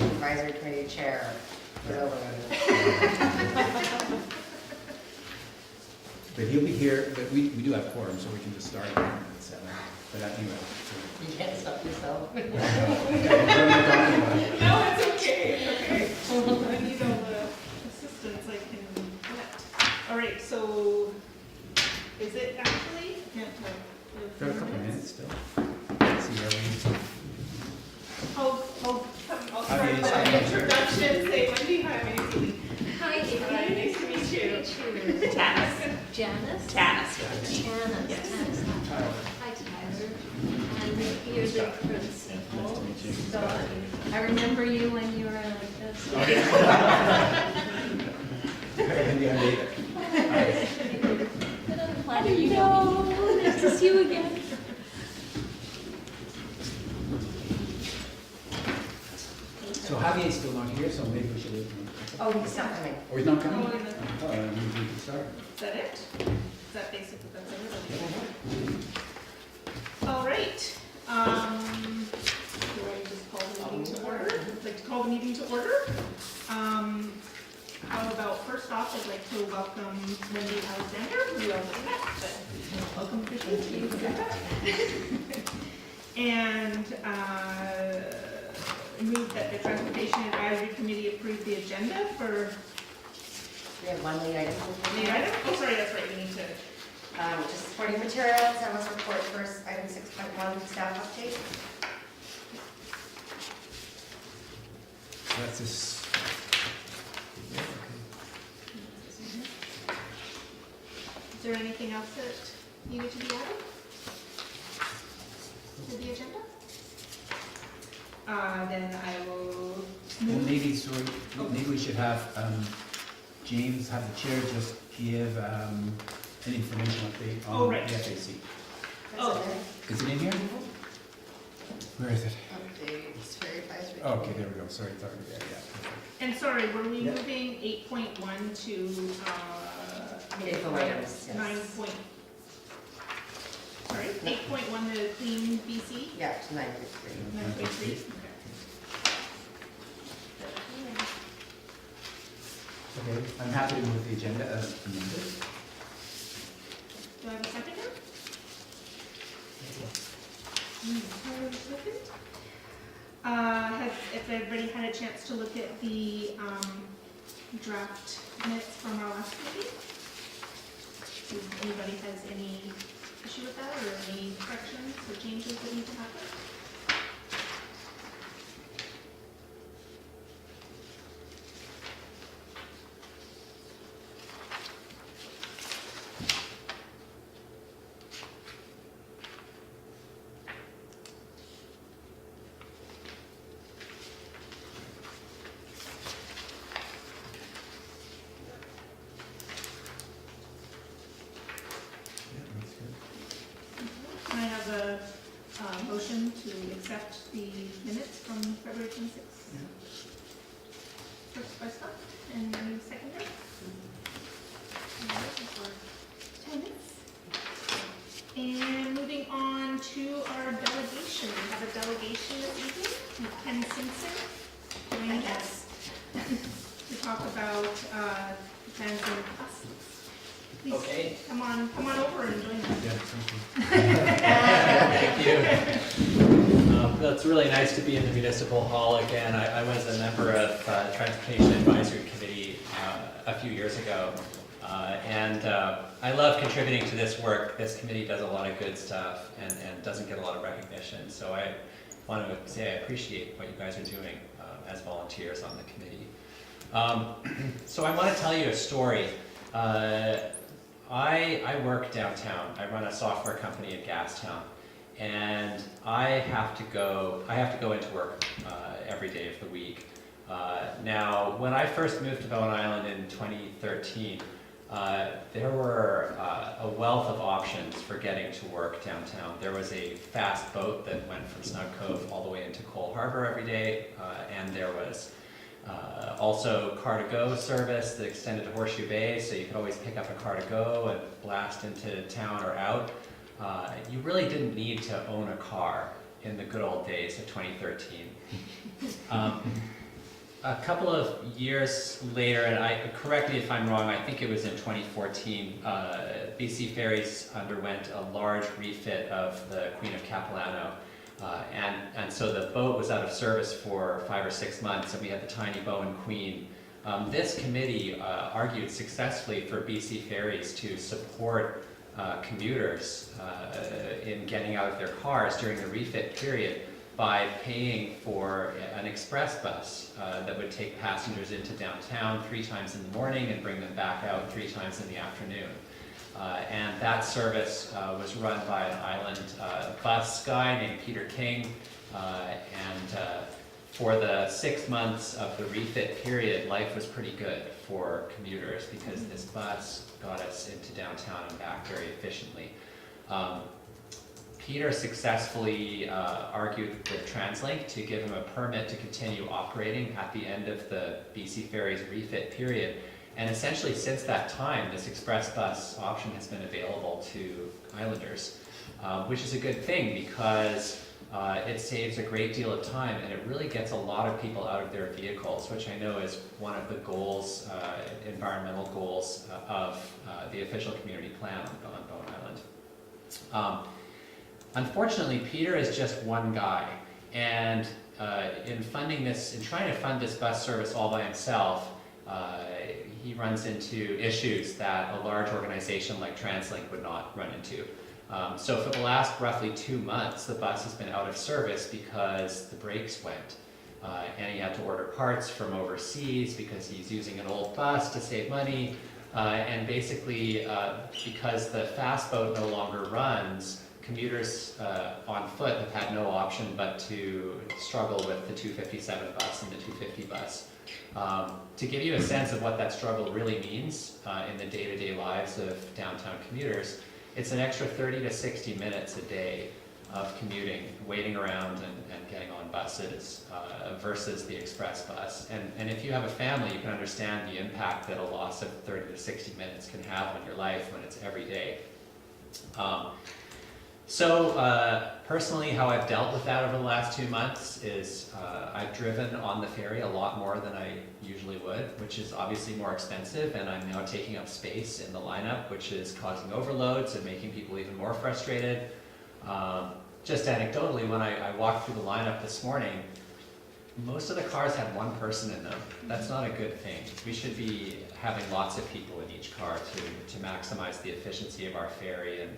Advisory Committee Chair was overloaded. But he'll be here, but we do have quorum, so we can just start at 7. But anyway. You can't stop yourself. No, it's okay, it's okay. I need all the assistance I can get. All right, so is it actually? Can't tell. Got a couple of minutes still. See where we. I'll start Hi, with Nancy. an introduction. Say, Wendy, hi, Nancy. Hi, Hi, nice to meet you. Janice. Janice? Task. Janice. Yes. Janice. Tyler. Hi, Tyler. And you're the principal. Nice to meet you. So I remember you when you were like this. Wendy, I'm David. How do you know? Nice to see you again. So Javier's still not here, so maybe we should leave him. Oh, he's not coming. Or he's not coming? Oh, and then- Oh, we can start. Is that it? Is that basically, that's everybody? All right. Do I just call the meeting to order? I'd like to call the meeting to order. How about, first off, I'd like to welcome Wendy Alexander, who you already met, but welcome officially to you, Rebecca. And move that the Transportation Advisory Committee approve the agenda for We have one lead item. the item. Oh, sorry, that's right, we need to. Just supporting materials, I must report first, item 6.1, staff update. That's this. Yeah, Is there anything else that needed to be added to the agenda? Then I will Well, move. maybe we should have James have the chair just give an information update Oh, on the right. FAC. That's Oh. it. Is it in here? Where is it? Updates, Ferry Advisory. Oh, okay, there we go. Sorry, it's already there. Yeah. Perfect. And sorry, were we Yeah. moving 8.1 to Info items, yes. 9 point? Sorry, 8.1 to CleanBC? Yeah, to 9:53. 9.3? Okay. Okay, I'm happy to move the agenda as amended. Do I have a second now? Second. If everybody had a chance to look at the draft minutes from our last meeting? Does anybody has any issue with that, or any corrections or changes that need to happen? Yeah, that's good. Can I have a motion to accept the minutes from February 26th? Yeah. First by Scott, and any seconder? Tenants. And moving on to our delegation, we have a delegation this evening, with Ken Simpson joining us to talk about Translink buses. Please Okay. come on over and join us. Yeah, thank you. Thank you. It's really nice to be in the municipal hall again. I was a member of Transportation Advisory Committee a few years ago, and I love contributing to this work. This committee does a lot of good stuff and doesn't get a lot of recognition. So I want to say I appreciate what you guys are doing as volunteers on the committee. So I want to tell you a story. I work downtown. I run a software company in Gastown, and I have to go into work every day of the week. Now, when I first moved to Bowen Island in 2013, there were a wealth of options for getting to work downtown. There was a fast boat that went from Snug Cove all the way into Cole Harbor every day, and there was also car-to-go service that extended to Horseshoe Bay, so you could always pick up a car to go and blast into town or out. You really didn't need to own a car in the good old days of 2013. a couple of years later, and correct me if I'm wrong, I think it was in 2014, BC Ferries underwent a large refit of the Queen of Capilano. And so the boat was out of service for 5 or 6 months, and we had the tiny Bowen Queen. This committee argued successfully for BC Ferries to support commuters in getting out of their cars during the refit period by paying for an express bus that would take passengers into downtown 3 times in the morning and bring them back out 3 times in the afternoon. And that service was run by an island bus guy named Peter King, and for the 6 months of the refit period, life was pretty good for commuters because this bus got us into downtown and back very efficiently. Peter successfully argued with Translink to give him a permit to continue operating at the end of the BC Ferries refit period. And essentially since that time, this express bus option has been available to islanders, which is a good thing because it saves a great deal of time and it really gets a lot of people out of their vehicles, which I know is one of the goals, environmental goals of the official community plan on Bowen Island. Unfortunately, Peter is just one guy, and in trying to fund this bus service all by himself, he runs into issues that a large organization like Translink would not run into. So for the last roughly 2 months, the bus has been out of service because the brakes went. And he had to order parts from overseas because he's using an old bus to save money. And basically, because the fast boat no longer runs, commuters on foot have had no option but to struggle with the 257 bus and the 250 bus. To give you a sense of what that struggle really means in the day-to-day lives of downtown commuters, it's an extra 30 to 60 minutes a day of commuting, waiting around and getting on buses versus the express bus. And if you have a family, you can understand the impact that a loss of 30 to 60 minutes can have on your life when it's every day. Personally, how I've dealt with that over the last 2 months is I've driven on the ferry a lot more than I usually would, which is obviously more expensive, and I'm now taking up space in the lineup, which is causing overloads and making people even more frustrated. Just anecdotally, when I walked through the lineup this morning, most of the cars had 1 person in them. That's not a good thing. We should be having lots of people in each car to maximize the efficiency of our ferry and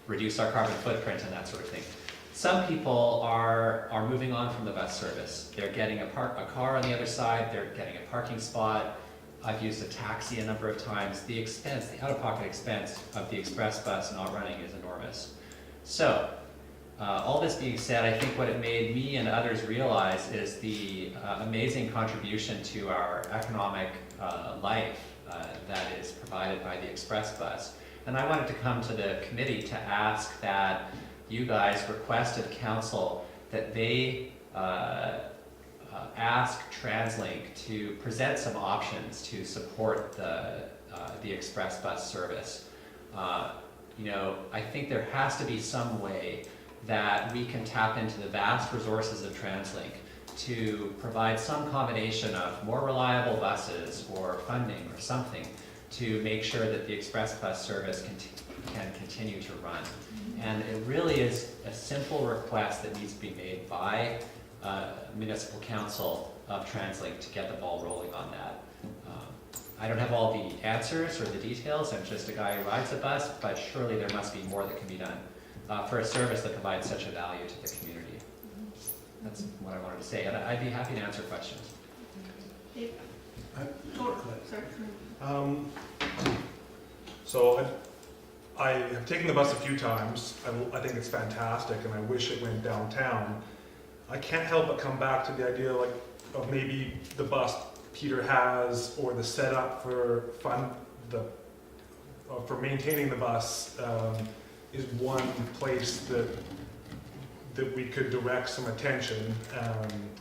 reduce our carbon footprint and that sort of thing. Some people are moving on from the bus service. They're getting a car on the other side, they're getting a parking spot. I've used a taxi a number of times. The expense, the out-of-pocket expense of the express bus not running is enormous. So, all this being said, I think what it made me and others realize is the amazing contribution to our economic life that is provided by the express bus. And I wanted to come to the committee to ask that you guys request of council that they ask Translink to present some options to support the express bus service. You know, I think there has to be some way that we can tap into the vast resources of Translink to provide some combination of more reliable buses or funding or something to make sure that the express bus service can continue to run. And it really is a simple request that needs to be made by municipal council of Translink to get the ball rolling on that. I don't have all the answers or the details. I'm just a guy who rides a bus, but surely there must be more that can be done for a service that provides such a value to the community. That's what I wanted to say, and I'd be happy to answer questions. Dave? Sorry. So I have taken the bus a few times. I think it's fantastic, and I wish it went downtown. I can't help but come back to the idea, like, of maybe the bus Peter has, or the setup for for maintaining the bus is one place that we could direct some attention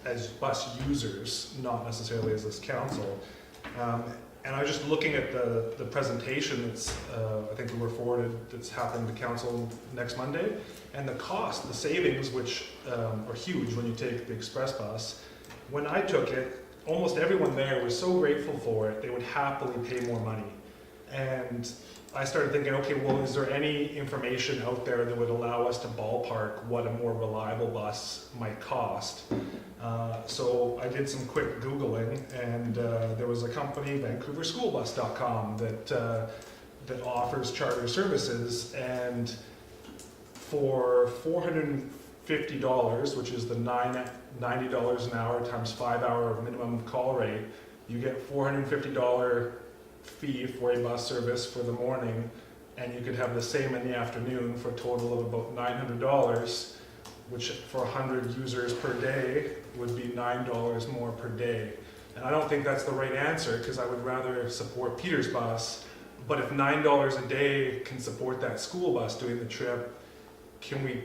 as bus users, not necessarily as this council. And I was just looking at the presentation that's, I think we were forwarded, that's happening to council next Monday, and the cost, the savings, which are huge when you take the express bus, when I took it, almost everyone there was so grateful for it, they would happily pay more money. And I started thinking, okay, well, is there any information out there that would allow us to ballpark what a more reliable bus might cost? So I did some quick Googling, and there was a company, VancouverSchoolBus.com, that offers charter services, and for $450, which is the $90 an hour times 5-hour minimum call rate, you get $450 fee for a bus service for the morning, and you could have the same in the afternoon for a total of about $900, which for 100 users per day would be $9 more per day. And I don't think that's the right answer, because I would rather support Peter's bus, but if $9 a day can support that school bus doing the trip, can we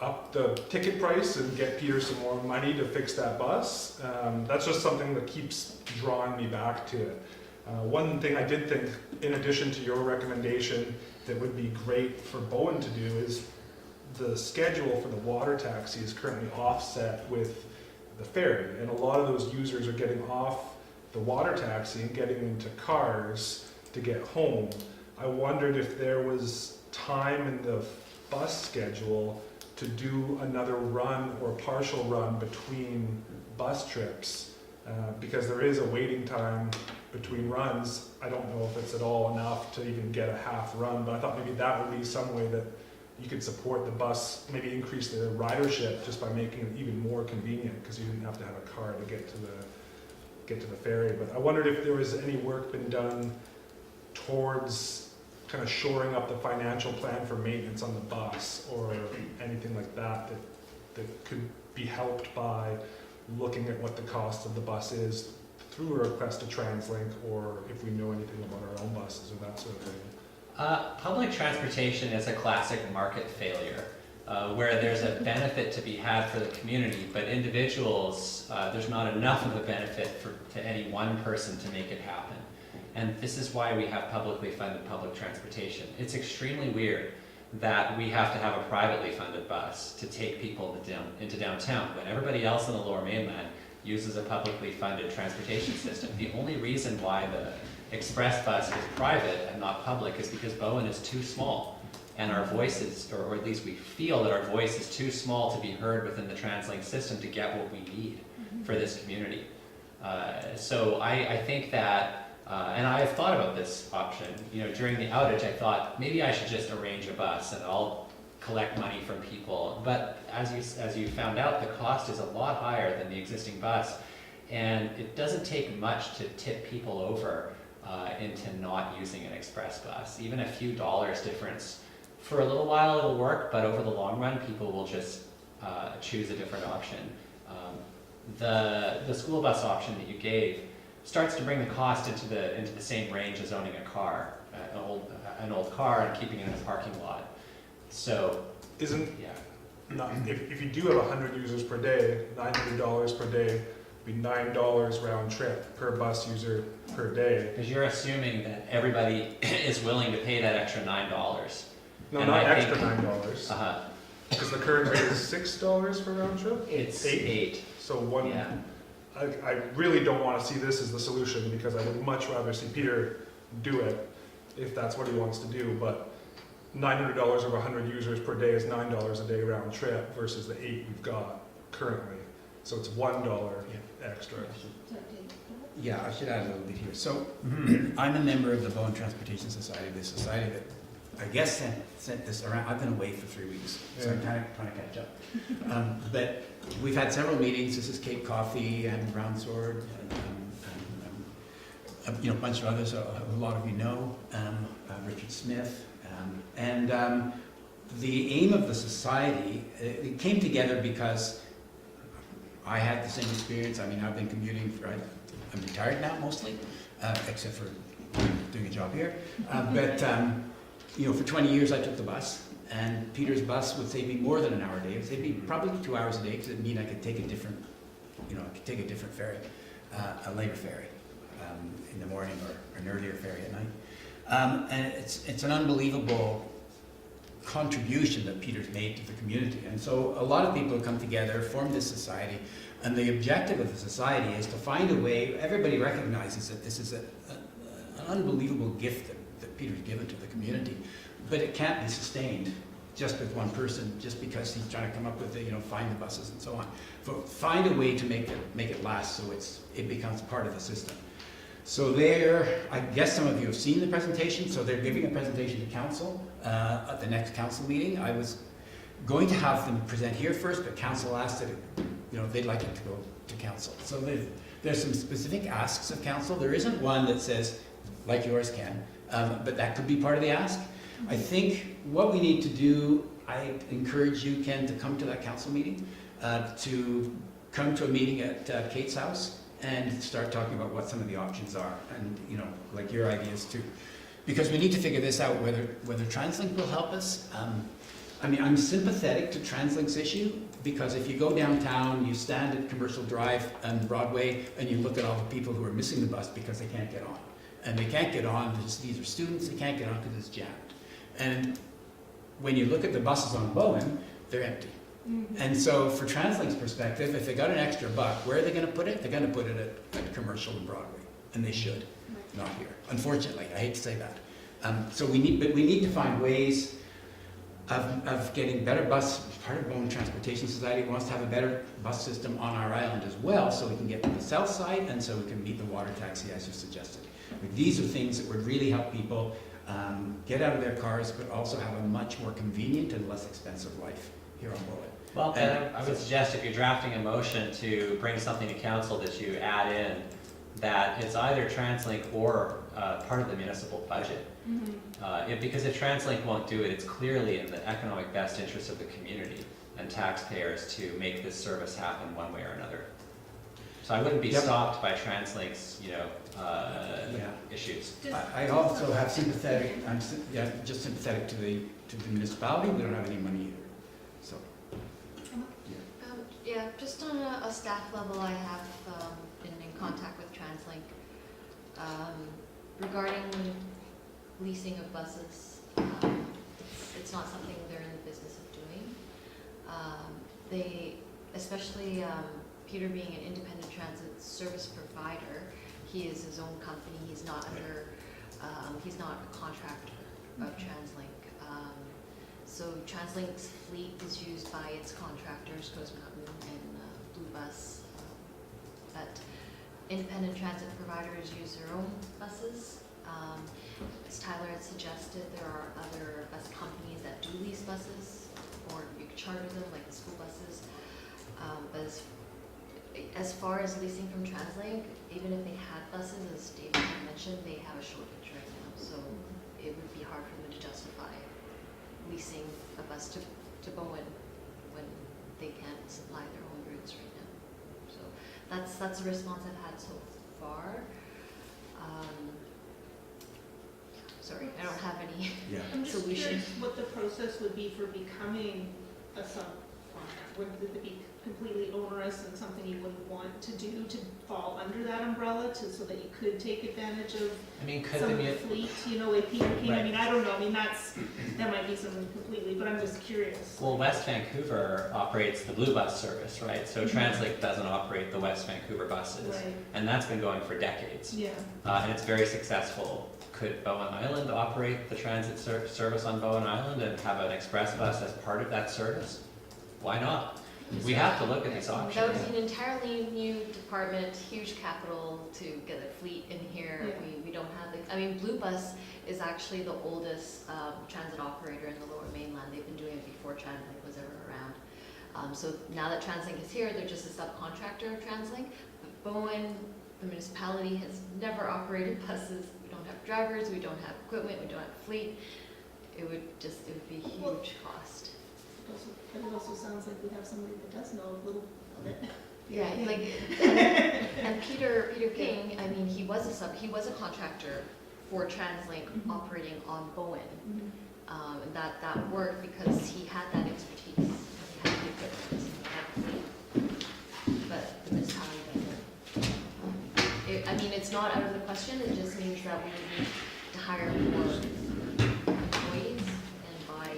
up the ticket price and get Peter some more money to fix that bus? That's just something that keeps drawing me back to it. One thing I did think, in addition to your recommendation, that would be great for Bowen to do is the schedule for the water taxi is currently offset with the ferry, and a lot of those users are getting off the water taxi and getting into cars to get home. I wondered if there was time in the bus schedule to do another run or partial run between bus trips, because there is a waiting time between runs. I don't know if it's at all enough to even get a half run, but I thought maybe that would be some way that you could support the bus, maybe increase the ridership just by making it even more convenient, because you didn't have to have a car to get to the ferry. But I wondered if there was any work been done towards kind of shoring up the financial plan for maintenance on the bus, or anything like that that could be helped by looking at what the cost of the bus is through a request to Translink, or if we know anything about our own buses or that sort of thing. Public transportation is a classic market failure, where there's a benefit to be had for the community, but individuals, there's not enough of a benefit to any one person to make it happen. And this is why we have publicly funded public transportation. It's extremely weird that we have to have a privately funded bus to take people into downtown when everybody else in the Lower Mainland uses a publicly funded transportation system. The only reason why the express bus is private and not public is because Bowen is too small, and our voices, or at least we feel that our voice is too small to be heard within the Translink system to get what we need for this community. So I think that, and I've thought about this option. You know, during the outage, I thought maybe I should just arrange a bus and I'll collect money from people. But as you found out, the cost is a lot higher than the existing bus, and it doesn't take much to tip people over into not using an express bus. Even a few dollars difference. For a little while it'll work, but over the long run people will just choose a different option. The school bus option that you gave starts to bring the cost into the same range as owning a car, an old car, and keeping it in a parking lot. So if you do have 100 users per day, $900 per day would be $9 round trip per bus user per day. Because you're assuming that everybody is willing to pay that extra $9. No, And not I extra think- $9. Because the current rate is $6 for round trip? It's Eight? eight. So one, Yeah. I really don't want to see this as the solution, because I would much rather see Peter do it if that's what he wants to do. But $900 over 100 users per day is $9 a day round trip versus the 8 we've got currently. So it's $1 extra. Yeah, I should add a little bit here. So I'm a member of the Bowen Transportation Society, the society that I guess sent this around. I've been away for 3 weeks, so I'm kind of trying to catch up. But we've had several meetings. This is Cape Coffee and Brown Sword, and a bunch of others. A lot of you know Richard Smith, and the aim of the society. It came together because I had the same experience. I mean, I've been commuting for. I'm retired now mostly, except for doing a job here. But for 20 years I took the bus, and Peter's bus would save me more than an hour a day. It would save me probably 2 hours a day, because it would mean I could take a different, ferry, a later ferry in the morning, or an earlier ferry at night. And it's an unbelievable contribution that Peter's made to the community. And so a lot of people have come together, formed this society, and the objective of the society is to find a way, everybody recognizes that this is an unbelievable gift that Peter's given to the community, but it can't be sustained just with one person, just because he's trying to come up with find the buses and so on. Find a way to make it last so it becomes part of the system. So I guess some of you have seen the presentation, so they're giving a presentation to council at the next council meeting. I was going to have them present here first, but council asked that they'd like it to go to council. So there's some specific asks of council. There isn't one that says, like yours can, but that could be part of the ask. I think what we need to do, I encourage you, Ken, to come to that council meeting, to come to a meeting at Kate's house and start talking about what some of the options are, and like your ideas too. Because we need to figure this out, whether Translink will help us. I'm sympathetic to Translink's issue, because if you go downtown, you stand at Commercial Drive and Broadway, and you look at all the people who are missing the bus because they can't get on. And they can't get on, these are students, they can't get on because it's jammed. And when you look at the buses on Bowen, they're empty. Mm-hmm. And so for Translink's perspective, if they got an extra buck, where are they going to put it? They're going to put it at Commercial and Broadway. And they should, not here. Unfortunately, I hate to say that. So we need to find ways of getting better bus. Part of Bowen Transportation Society wants to have a better bus system on our island as well, so we can get to the south side and so we can meet the water taxi as you suggested. But these are things that would really help people get out of their cars, but also have a much more convenient and less expensive life here on Bowen. Well, then I would suggest if you're drafting a motion to bring something to council, that you add in that it's either Translink or part of the municipal budget. Mm-hmm. Because if Translink won't do it, it's clearly in the economic best interest of the community and taxpayers to make this service happen one way or another. So I wouldn't be stopped by Translink's, issues. I also have sympathetic. I'm just sympathetic to the municipality. We don't have any money either. So. Just on a staff level, I have been in contact with Translink regarding leasing of buses. It's not something they're in the business of doing. They, especially Peter being an independent transit service provider, he is his own company. He's not under, he's not a contractor of Translink. So Translink's fleet is used by its contractors, Coast Mountain and Blue Bus. But independent transit providers use their own buses. As Tyler had suggested, there are other bus companies that do lease buses, or you could charter them like the school buses. But as far as leasing from Translink, even if they had buses, as David mentioned, they have a shortage right now. So it would be hard for them to justify leasing a bus to Bowen when they can't supply their own routes right now. So that's the response I've had so far. Sorry, I don't have any I'm just solution. curious what the process would be for becoming a subcontractor. Would it be completely onerous and something you wouldn't want to do to fall under that umbrella so that you could take advantage of some of the fleet, like Peter King? Right. I don't know. That might be something completely, but I'm just curious. Well, West Vancouver operates the Blue Bus service, right? So Translink doesn't operate the West Vancouver buses. Right. And that's been going for decades. Yeah. And it's very successful. Could Bowen Island operate the transit service on Bowen Island and have an express bus as part of that service? Why not? We have to look at these options. That would be an entirely new department, huge capital to get a fleet in here. Yeah. We don't have Blue Bus is actually the oldest transit operator in the Lower Mainland. They've been doing it before Translink was ever around. So now that Translink is here, they're just a subcontractor of Translink. But Bowen, the municipality, has never operated buses. We don't have drivers, we don't have equipment, we don't have fleet. It would be a huge cost. But it also sounds like we have somebody that does know a little of it. Yeah, and Peter King, he was a contractor for Translink operating on Bowen. And that worked because he had that expertise. He had the equipment, he had the fleet. But the municipality doesn't. It's not out of the question, it just means that we need to hire more employees and buy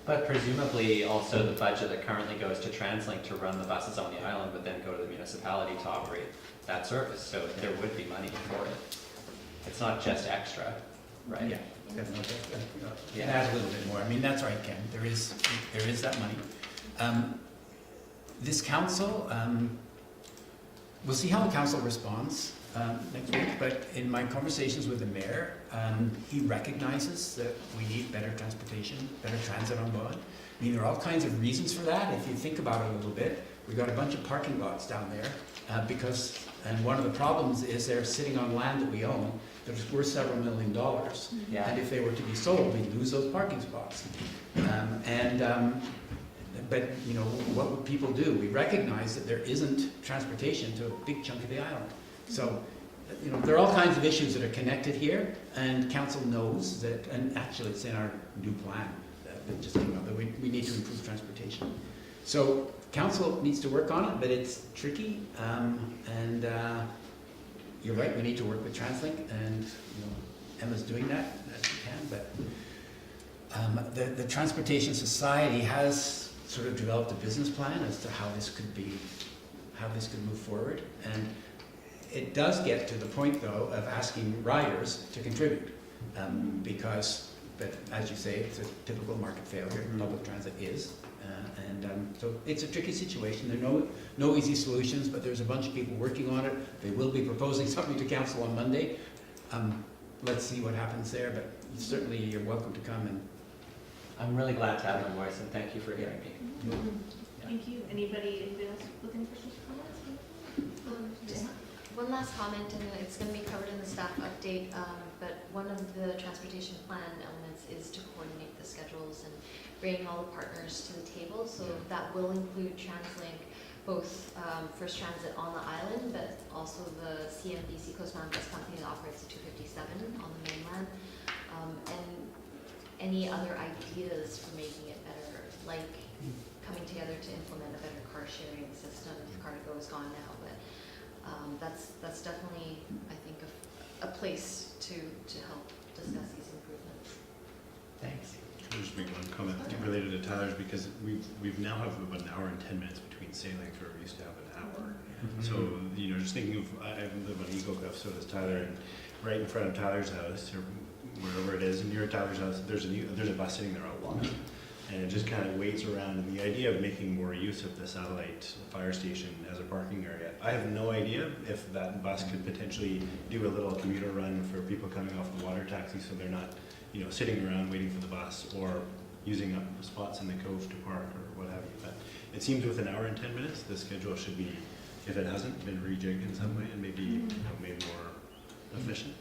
But presumably also the budget that currently goes to Translink to run the buses on the island would then go to the municipality to operate that service, so there would be money for it. It's not just extra, right? Yeah, definitely. It Yeah. adds a little bit more. I mean, that's right, Ken. There is that money. This council, we'll see how the council responds next week, but in my conversations with the mayor, he recognizes that we need better transportation, better transit on Vaughan. I mean, there are all kinds of reasons for that. If you think about it a little bit, we've got a bunch of parking lots down there and one of the problems is they're sitting on land that we own that's worth several $1 million. Yeah. And if they were to be sold, we'd lose those parking spots. But, you know, what would people do? We recognize that there isn't transportation to a big chunk of the island. So, you know, there are all kinds of issues that are connected here, and council knows that, and actually it's in our new plan that just came out, that we need to improve transportation. So, council needs to work on it, but it's tricky, and you're right, we need to work with Translink, and, you know, Emma's doing that as she can, but the Transportation Society has sort of developed a business plan as to how this could move forward, and it does get to the point, though, of asking riders to contribute, but as you say, it's a typical market failure. Public transit is, so it's a tricky situation. There are no easy solutions, but there's a bunch of people working on it. They will be proposing something to council on Monday. Let's see what happens there, but certainly you're welcome to come and. I'm really glad to have my voice, and thank you for hearing me. Thank you. Anybody else with any questions or comments? Just one last comment, and it's going to be covered in the staff update, but one of the transportation plan elements is to coordinate the schedules and bring all the partners to the table. So that will include Translink, both First Transit on the island, but also the CleanBC Coast Mountain Bus Company that operates the 257 on the mainland, and any other ideas for making it better, like coming together to implement a better car sharing system. Cargo is gone now, but that's definitely, I think, a place to help discuss these improvements. Thanks. I'll just make one comment related to Tyler's, because we've now have about an hour and 10 minutes between sailings, where we used to have an hour. So, you know, just thinking of, I live on Eagle Cliff, so does Tyler, and right in front of Tyler's house, or wherever it is, near Tyler's house, there's a bus sitting there a lot. And it just kind of waits around, and the idea of making more use of the satellite fire station as a parking area, I have no idea if that bus could potentially do a little commuter run for people coming off the water taxi, so they're not, you know, sitting around waiting for the bus, or using up spots in the cove to park, or what have you. But it seems with an hour and 10 minutes, the schedule should be, if it hasn't been rejigged in some way, and maybe, you know, made more efficient.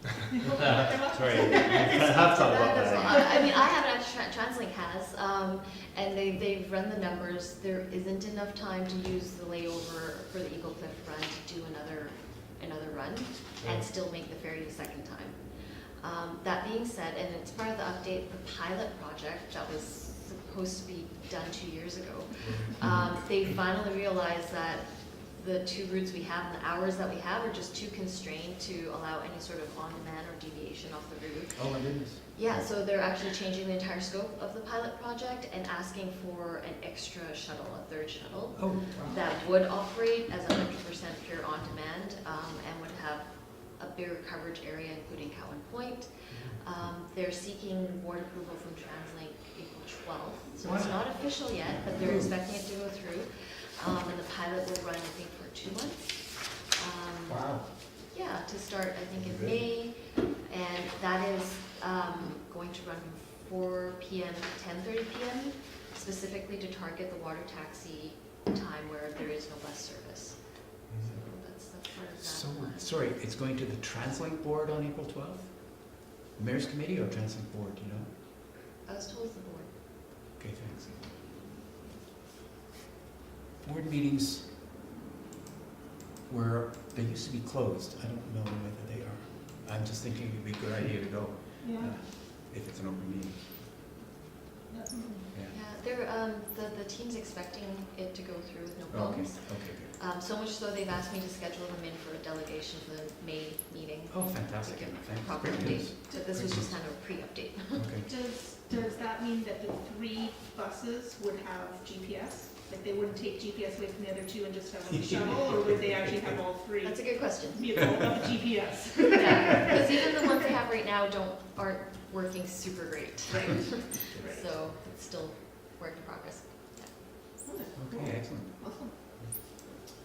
Sorry, I have thought about that. I mean, I haven't actually, Translink has, and they've run the numbers. There isn't enough time to use the layover for the Eagle Cliff run to do another run and still make the ferry the second time. That being said, and it's part of the update, the pilot project that was supposed to be done 2 years ago, they finally realized that the two routes we have and the hours that we have are just too constrained to allow any sort of on-demand or deviation off the route. Oh my goodness. Yeah, so they're actually changing the entire scope of the pilot project and asking for an extra shuttle, a third shuttle, Oh, wow. that would operate as 100% pure on-demand, and would have a bigger coverage area, including Cowan Point. They're seeking board approval from Translink April 12th, so it's not official yet, but they're expecting it to go through. And the pilot will run, I think, for 2 months. Wow. Yeah, to start, I think, in May, and that is going to run from 4 p.m. to 10:30 p.m., specifically to target the water taxi time where there is no bus service. So that's part of that. So, plan. sorry, it's going to the Translink board on April 12th? Mayor's committee or Translink board, do you know? I was told it's the board. Okay, thanks. Board meetings they used to be closed. I don't know whether they are. I'm just thinking it'd be a good idea to go if it's an open meeting. Yeah. Yeah, they're, the team's expecting it to go through with no Okay, problems. okay, good. So much so they've asked me to schedule them in for a delegation for the May meeting. Oh, fantastic. To give Thanks. proper Great update. news. But this was just kind of a pre-update. Okay. Does that mean that the 3 buses would have GPS? Like they wouldn't take GPS away from the other 2 and just have like a shuttle, or would they actually have all 3? That's a good question. Vehicles have a GPS. Yeah, because even the ones they have right now aren't working super great. Right. So it's still work in progress. Okay, excellent. Awesome.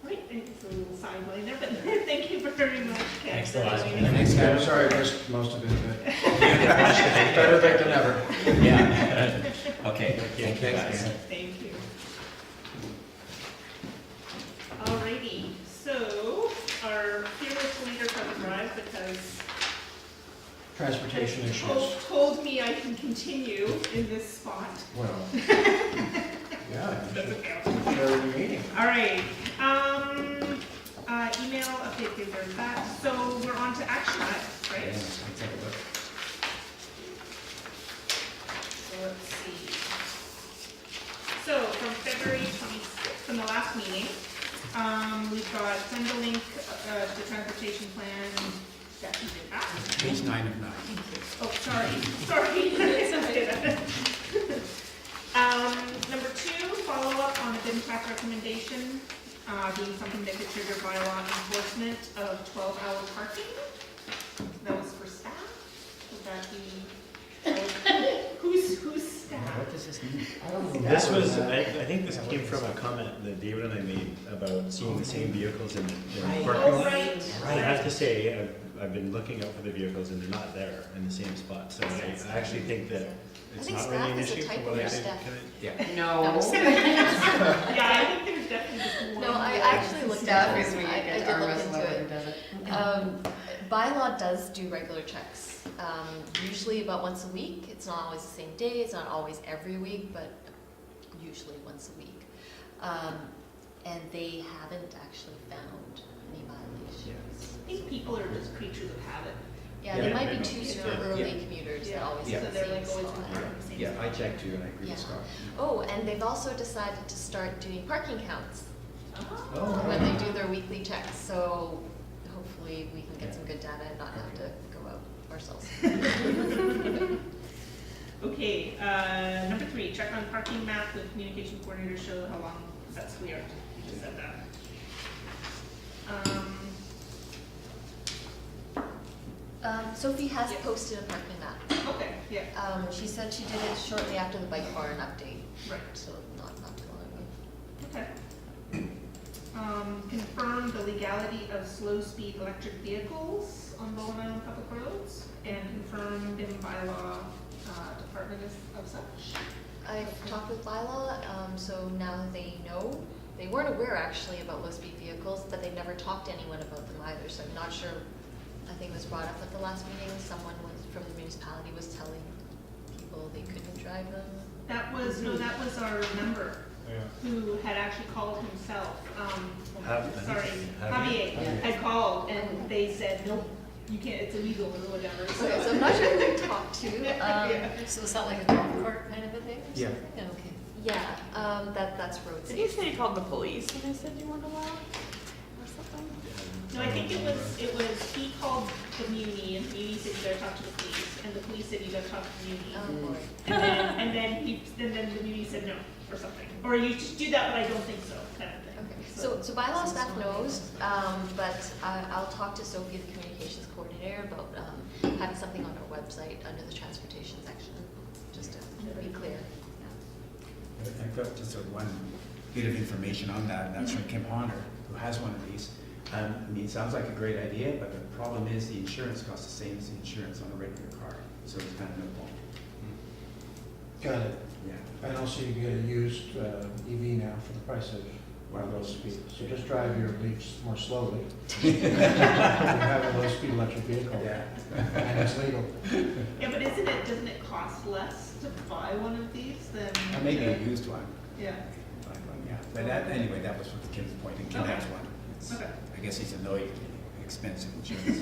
All right, and it's a little sideline there, but thank you very much, Ken. Thanks a lot. Thanks, Yeah, I'm guys. sorry, I missed most of it, but better late than never. Yeah. Okay, thank you guys. Thank you. Alrighty, so our fearless leader has arrived because Transportation issues. told me I can continue in this spot. Well, yeah, you should share the meeting. All right, email update, okay, there's that. So we're on to action items, right? Let's take a look. So let's see. So from February 26th, from the last meeting, we've got send a link, the transportation plan, that you did that. Page 9 of 9. Oh, sorry. Number 2, follow up on a bid and tax recommendation, being something that could trigger bylaw enforcement of 12-hour parking. That was for staff. Would that be, who's staff? What does this mean? I don't know. This was, I think this came from a comment that David and I made about seeing the same vehicles in the parking Oh, lot. right. I have to say, I've been looking out for the vehicles and they're not there in the same spot, so I actually think that it's think not really an staff is a issue from typo what I of did. staff. Yeah. Yeah, I think there's definitely just one. No, I actually looked Staff at is it. when you I get did arm look wrestle into whoever it. does it. Bylaw does do regular checks, usually about once a week. It's not always the same day, it's not always every week, but usually once a week. And they haven't actually found any violations. I think people are just creatures of habit. Yeah, Yeah, they might I be know. too super Yeah. early commuters that always Yeah. So hit they're the like same always spot. in the same Yeah, I spot. checked too, and I agree Yeah. with Scott. Oh, and they've also decided to start doing parking counts Oh. when they do their weekly checks. So hopefully we can get some good data and not have to go out ourselves. Okay, number 3, check on parking map with communication coordinator, show how long, that's weird, you just said that. Sophie has Yes. posted a parking map. Okay, yeah, She said she did it shortly after the bike barn update, right, so not too long ago. okay. Confirm the legality of slow-speed electric vehicles on Bowen Island public roads, and confirm BIM bylaw department of such. I've talked with Lila, so now that they know, they weren't aware actually about low-speed vehicles, but they've never talked to anyone about them either, so I'm not sure. I think it was brought up at the last meeting, someone from the municipality was telling people they couldn't drive them. That was, no, that was our member Yeah. who had actually called himself, sorry, Javier. Javier, had called, and they said, nope, you can't, it's illegal or whatever, Okay, so I'm not sure who they talked to. Yeah. So is that like a golf cart kind of a thing or Yeah. something? Yeah, okay. Yeah, that's road Did you safety. say you called the police and they said you weren't allowed or something? No, I think it was, he called the Muni, and the Muni said you gotta talk to the police, and the police said you gotta talk to the Muni. Oh, boy. And then the Muni said no, or something, or you just do that, but I don't think so, kind of thing. Okay, so bylaw staff knows, but I'll talk to Sophie, the communications coordinator, about having something on our website under the transportation section, just to be clear. I've got just one bit of information on that, and that's from Kim Honor, who has one of these. I mean, it sounds like a great idea, but the problem is the insurance costs the same as the insurance on a regular car, so there's kind of no point. Got it. Yeah. And also you get a used EV now for the price of one of those speeds. So just drive your Leafs more slowly. You have a low-speed electric vehicle. Yeah. And it's legal. Yeah, but doesn't it cost less to buy one of these than? Or maybe a used one. Yeah, Like one, yeah. But anyway, that was what the Kim's point, and Kim Okay. has one. It's- Okay. I guess he's annoyed with the expensive insurance.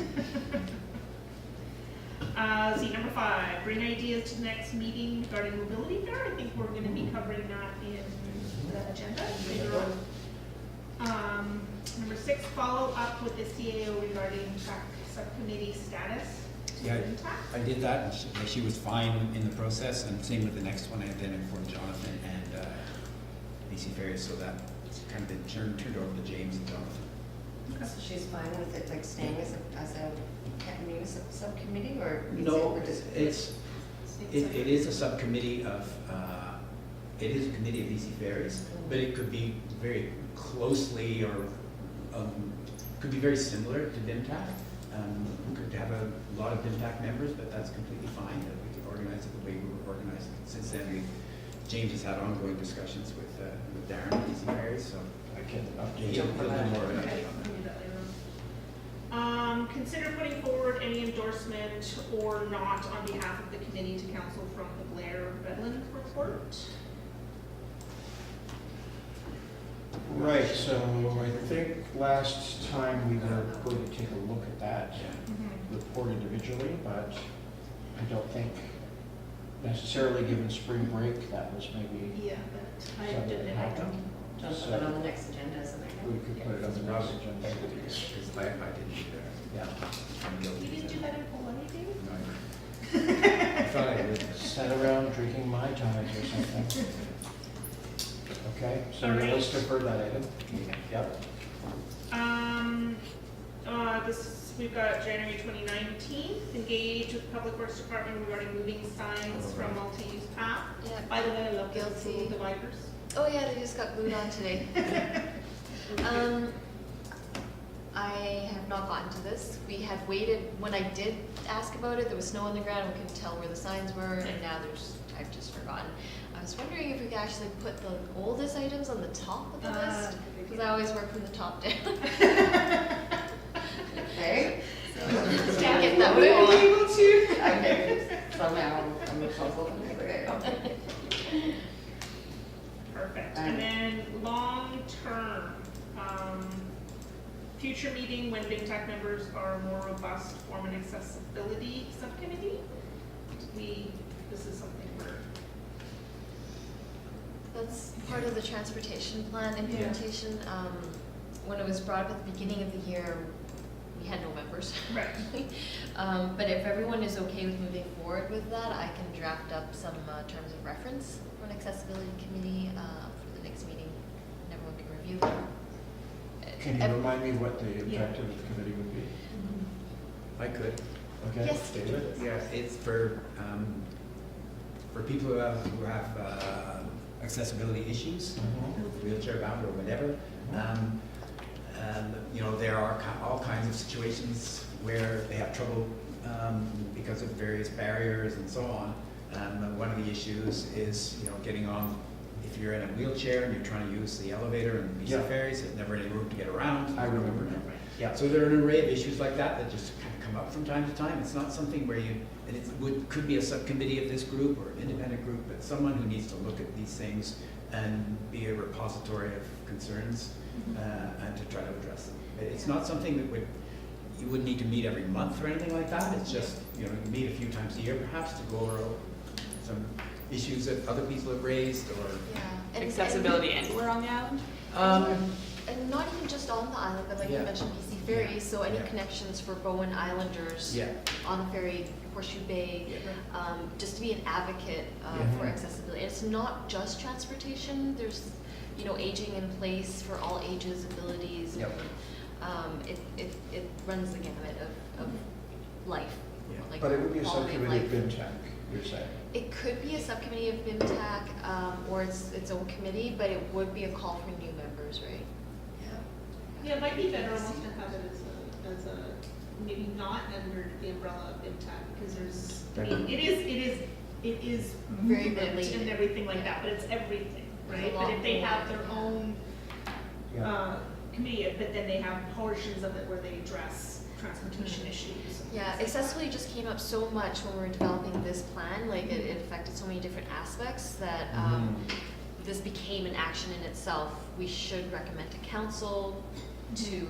see, number 5, bring ideas to the next meeting regarding mobility fair. I think we're gonna be covering that in the agenda later on. Number 6, follow up with the CAO regarding track subcommittee status. Yeah, Intact? I did that, and she was fine in the process, and same with the next one. I then informed Jonathan and BC Ferry, so that kind of been turned over to James and Jonathan. So she's fine with it, like staying as a municipal subcommittee, or? is No, it- it is a subcommittee of, it is a committee of BC Ferries, but it could be very closely or could be very similar to BIMTAC. Could have a lot of BIMTAC members, but that's completely fine. That we could organize it the way we were organizing it. Since then, James has had ongoing discussions with Darren at BC Ferries, so I can update he'll you. do more of an Okay, update on I'll that. do that later on. Consider putting forward any endorsement or not on behalf of the committee to council from the Blair Redland report. Right, so I think last time we were going to take a look at that report individually, but I don't think necessarily given spring break, that was maybe, Yeah, but I something didn't. that happened. Don't put it on the next agenda, isn't it? We could put it on the next agenda. Because I didn't either. Yeah. I'm guilty. You didn't do that in Hawaii, David? No, I thought I would. Sat around drinking Mai Tais or something. Okay, so All right. let's defer that item. Yep. We've got January 2019, engage with Public Works Department regarding moving signs from multi-use path. Yeah. By the way, I love those Guilty. little dividers. Oh yeah, they just got glued on today. I have not gotten to this. We had waited, when I did ask about it, there was snow on the ground, and we couldn't tell where the signs were, and now I've just forgotten. I was wondering if we could actually put the oldest items on the top of the list, because I always work from the top down. Okay. Can't get that Would way. I be able to? Okay, somehow I'm responsible for it. Perfect. And then long-term, future meeting when Big Tech members are more robust, form an accessibility subcommittee. This is something we're, That's part of the transportation plan implementation. When it was brought up at the beginning of the year, we had no members. right. But if everyone is okay with moving forward with that, I can draft up some terms of reference for an accessibility committee for the next meeting, and everyone can review them. Can you remind me what the objective of the committee would be? I could. Okay, Yes. David? Yeah, it's for people who have accessibility issues, wheelchair bound or whatever. You know, there are all kinds of situations where they have trouble because of various barriers and so on. One of the issues is, you know, getting on, if you're in a wheelchair and you're trying to use the elevator and BC Yeah. Ferries, there's never any room to get around. I remember now. Yeah. So there are an array of issues like that that just kind of come up from time to time. It's not something where and it could be a subcommittee of this group or an independent group, but someone who needs to look at these things and be a repository of concerns and to try to address them. It's not something that you would need to meet every month or anything like that. It's just, you know, you meet a few times a year perhaps to go over some issues that other people have raised or. Yeah. And- Accessibility anywhere on the island? And not even just on the island, but like you Yeah. mentioned, BC Ferry, Yeah. so any Yeah. connections for Bowen Islanders Yeah. on the ferry, Horseshoe Bay, just to be an advocate Yeah. for accessibility. It's not just transportation, there's, you know, aging in place for all ages, abilities. Yep. It runs the gamut of life. Yeah. like But it would be a quality of subcommittee of life. BIMTech, you're saying? It could be a subcommittee of BIMTAC, or its own committee, but it would be a call for new members, right? Yeah, it might be better almost to have it as a, maybe not under the umbrella of BIMTAC, because there's, I mean, it is Very movement related. and everything like that, but it's everything, There's right? a But lot if they more, have their yeah. own Yeah. committee, but then they have portions of it where they address transportation issues. and Yeah, things like accessibility just came up so much when we were developing this plan, like it affected so many different aspects that this became an action in itself. We should recommend to council to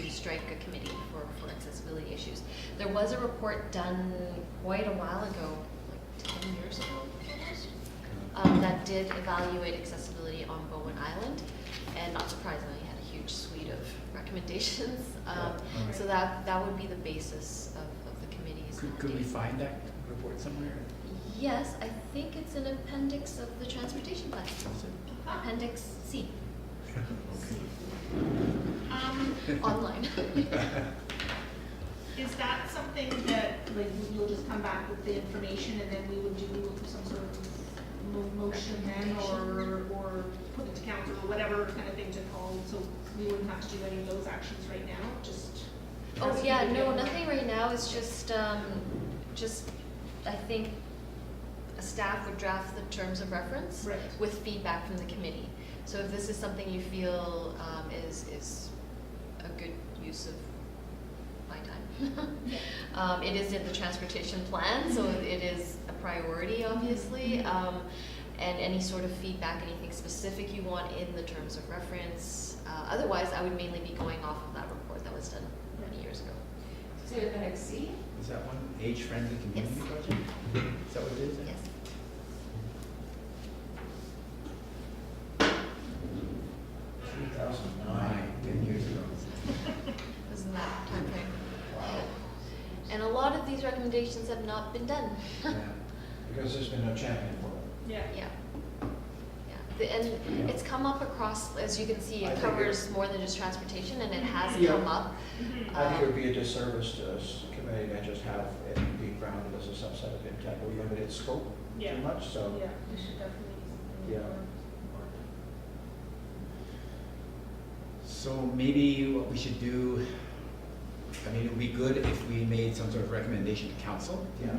strike a committee for accessibility issues. There was a report done quite a while ago, like 10 years ago almost, that did evaluate accessibility on Bowen Island, and not surprisingly had a huge suite of recommendations recommendations. Right. So that would be the basis of the committee's. Could we find that report somewhere? Yes, I think it's an appendix of the transportation plan. Appendix C, online. Is that something that, like, you'll just come back with the information and then we would do some sort of motion then, or put it to council, or whatever kind of thing to call, so we wouldn't have to do any of those actions right now, just? Oh, as yeah, we no, get- nothing right now, it's just, I think a staff would draft the terms of reference Right. with feedback from the committee. So if this is something you feel is a good use of my time. It is in the transportation plan, so it is a priority, obviously. And any sort of feedback, anything specific you want in the terms of reference. Otherwise, I would mainly be going off of that report that was done many years ago. So appendix C? Is that one age-friendly community Yes. project? Is that what it is? Yes. 2009. 10 years ago. It was in that time frame. Wow. And a lot of these recommendations have not been done. Yeah. Because there's been no champion for it. Yeah. Yeah. And it's come up across, as you can see, I it think covers more than just transportation, and it has Yeah. come up. I think it would be a disservice to us, committee, to just have it be grounded as a subset of intent, or limit its scope Yeah. too much, so. Yeah, we should definitely do something. Yeah. So maybe what we should do, I mean, it would be good if we made some sort of recommendation to council. Yeah.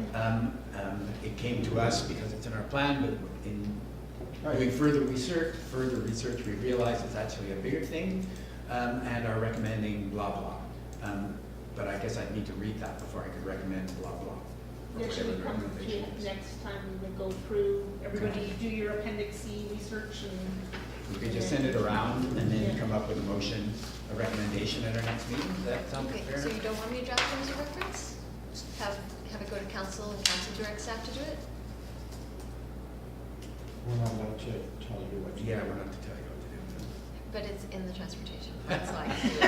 It came to us because it's in our plan, but in doing Right. further research, we realized it's actually a bigger thing, and are recommending blah, blah. But I guess I'd need to read that before I could recommend blah, blah. or Yeah, should we whatever come the to recommendation it is. next time we would go through, everybody do your appendix C research and. We could just send it around and then come up with a motion, a recommendation at our next meeting. Does that sound Okay, fair? so you don't want me to draft terms of reference? Just have it go to council and council direct staff to do it? We're not allowed to tell you what to do. Yeah, we're not to tell you what to do. But it's in the transportation plan, so I can do it.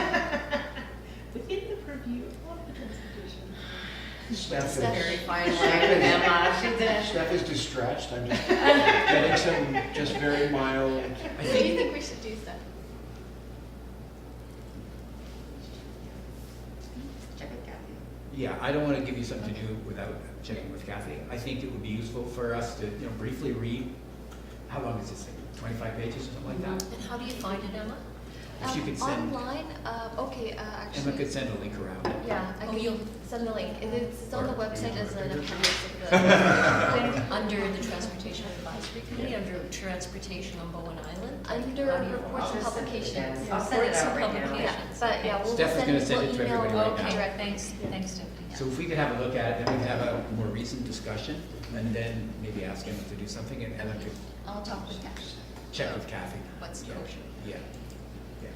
Within the purview of the transportation. Steph Steph. Very is, fine line with Emma, she's in. Steph is distressed, I'm just getting some just very mild. I What do you think, think we should do, Steph? Check with Kathy. yeah, I don't want to give you something to do without checking with Kathy. I think it would be useful for us to, briefly read, how long is this thing, 25 pages or something like that? And how do you find it, Emma? If you could send- Online, okay, actually. Emma could send a link around. Yeah, I can send the link. It's on the Or- website as an appendix of the, under the Transportation Advisory Committee, under Transportation on Bowen Island. Under reports and publications. I'll send it out right now. Publications. But yeah, we'll Steph is gonna send it to we'll email everybody right now. direct. Thanks, Steph. So if we could have a look at it, then we could have a more recent discussion, and then maybe ask Emma to do something, and Ellen could I'll talk with Cash. check with Kathy. What's Yeah. kosher? Yeah, yeah.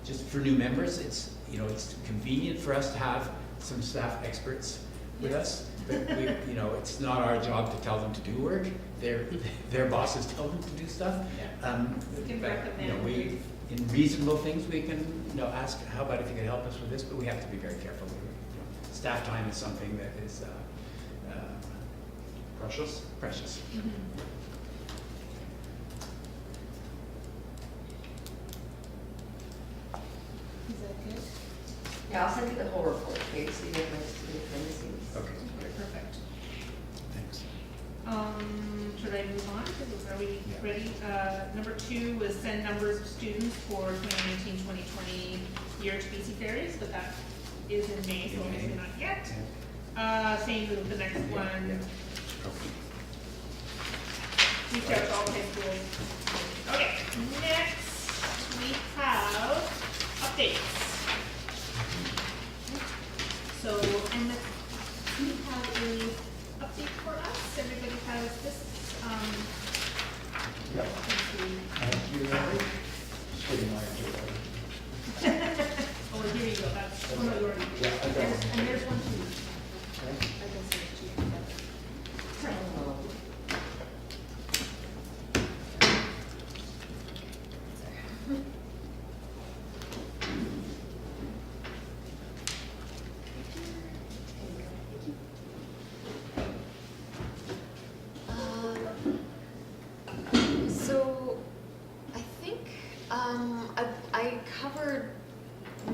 Just for new members, it's convenient for us to have some staff experts with us. But we, it's not our job to tell them to do work. Their bosses tell them to do stuff. We can But, recommend. in reasonable things, we can, ask, how about if you could help us with this? But we have to be very careful. Staff time is something that is Precious? precious. Is that good? Yeah, I'll send you the whole report, okay, so you have links to the appendices. Okay. Perfect. Thanks. Should I move on? Are we Yeah. ready? Number 2 was send numbers of students for 2019-2020 year to BC Ferries, but that is in May, so In May. obviously not yet. Same with the next Yeah, one. yeah. Okay. Reach out to all high schools. Okay, next we have updates. So, and do you have any update for us? Everybody has this, Yep. Thank you, Larry. Just getting my agenda. oh, here you go, that's, oh no, you already did. Yeah, I got There's- one. And there's one too. Okay. I can send it to you. Oh.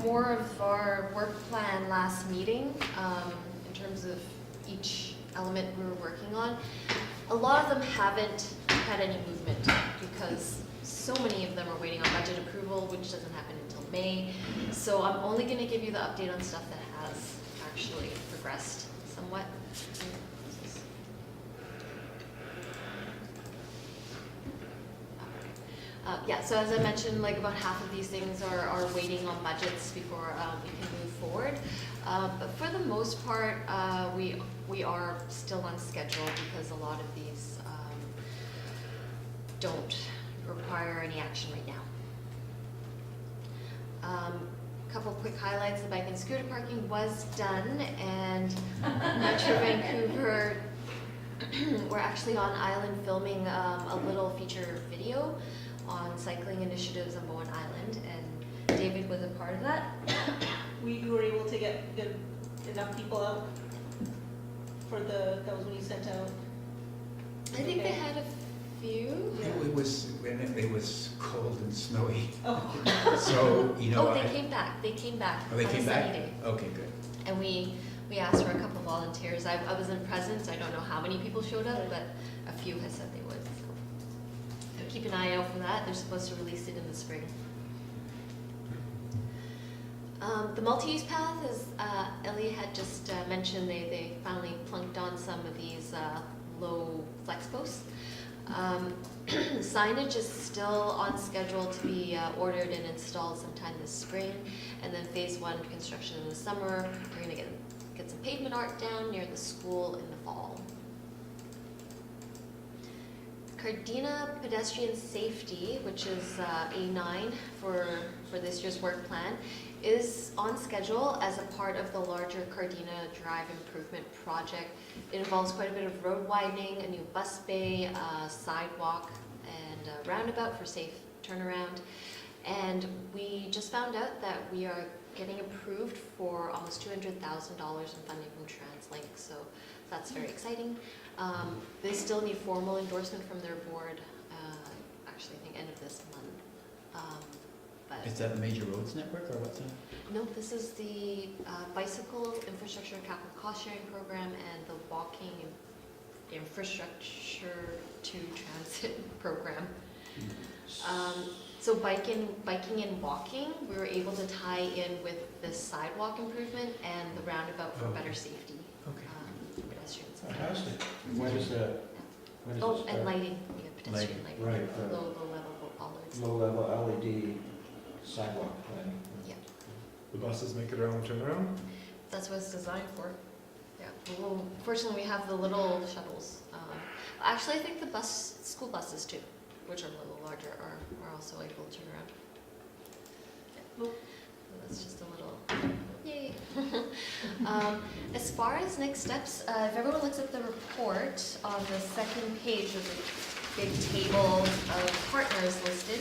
more of our work plan last meeting, in terms of each element we were working on. A lot of them haven't had any movement because so many of them are waiting on budget approval, which doesn't happen until May. So I'm only going to give you the update on stuff that has actually progressed somewhat. Yeah, so as I mentioned, like about half of these things are waiting on budgets before we can move forward. But for the most part, we are still on schedule because a lot of these don't require any action right now. Couple quick highlights: the bike and scooter parking was done, and Metro Vancouver we're actually on island filming a little feature video on cycling initiatives on Bowen Island, and David was a part of that. You were able to get enough people out for that was when you sent out? I think they had a few. It was when it was cold and snowy. Oh. So, you know. Oh, they came back. They came back. Oh, they on came a back? sunny day. Okay, good. And we asked for a couple volunteers. I wasn't present. I don't know how many people showed up, but a few has said they would. So keep an eye out for that. They're supposed to release it in the spring. The multi-use path, as Ellie had just mentioned, they finally plunked on some of these low flex posts. Signage is still on schedule to be ordered and installed sometime this spring, and then phase 1 construction in the summer. We're going to get some pavement art down near the school in the fall. Cardina pedestrian safety, which is A9 for this year's work plan, is on schedule as a part of the larger Cardina Drive improvement project. It involves quite a bit of road widening, a new bus bay, sidewalk, and a roundabout for safe turnaround. And we just found out that we are getting approved for almost $200,000 in funding from Translink, so that's very exciting. They still need formal endorsement from their board, actually I think end of this month. But Is that a major roads network or what's that? no, this is the bicycle infrastructure capital cost sharing program and the walking infrastructure to transit program. So biking and walking, we were able to tie in with the sidewalk improvement and the roundabout for better safety. Okay. Pedestrians. Fantastic. When does it Oh, start? and lighting, we have pedestrian lighting. Right, Low level bollards. Low-level LED sidewalk lighting. Yeah, The buses make it around the turnaround? that's what it's designed for. Yeah, well, fortunately we have the little shuttles. Actually, I think the school buses too, which are a little larger, are also able to turn around. Yeah. So that's just a little, yay. As far as next steps, if everyone looks at the report on the second page of the big table of partners listed,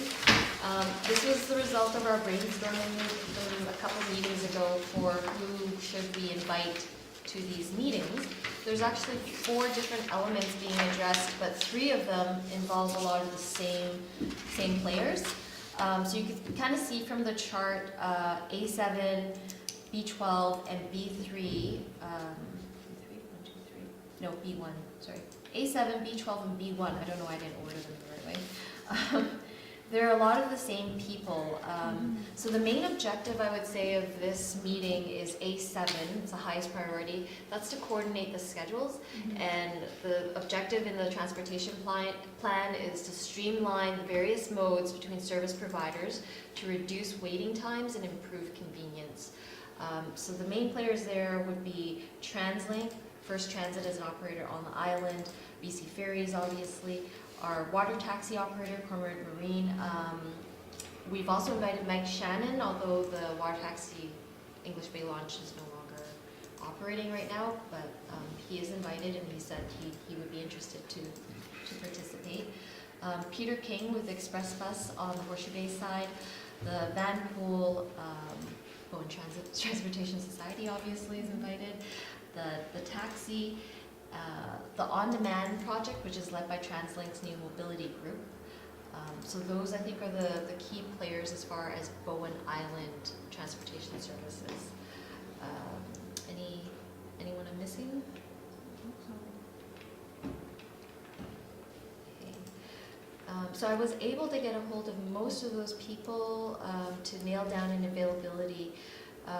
this was the result of our brainstorming from a couple meetings ago for who should we invite to these meetings. There's actually 4 different elements being addressed, but 3 of them involve a lot of the same players. So you can kind of see from the chart A7, B12, and B3. No, B1, sorry. A7, B12, and B1. I don't know why I didn't order them the right way. There are a lot of the same people. So the main objective, I would say, of this meeting is A7. It's the highest priority. That's to coordinate the schedules. And the objective in the transportation plan is to streamline the various modes between service providers to reduce waiting times and improve convenience. So the main players there would be Translink, First Transit as an operator on the island, BC Ferries, obviously, our water taxi operator, Cormorant Marine. We've also invited Mike Shannon, although the water taxi English Bay launch is no longer operating right now, but he is invited and he said he would be interested to participate. Peter King with Express Bus on the Horseshoe Bay side, the Vanpool Bowen Transportation Society obviously is invited, the taxi, the on-demand project, which is led by Translink's new mobility group. So those, I think, are the key players as far as Bowen Island transportation transportation services. Anyone I'm missing? Okay. So I was able to get a hold of most of those people to nail down an availability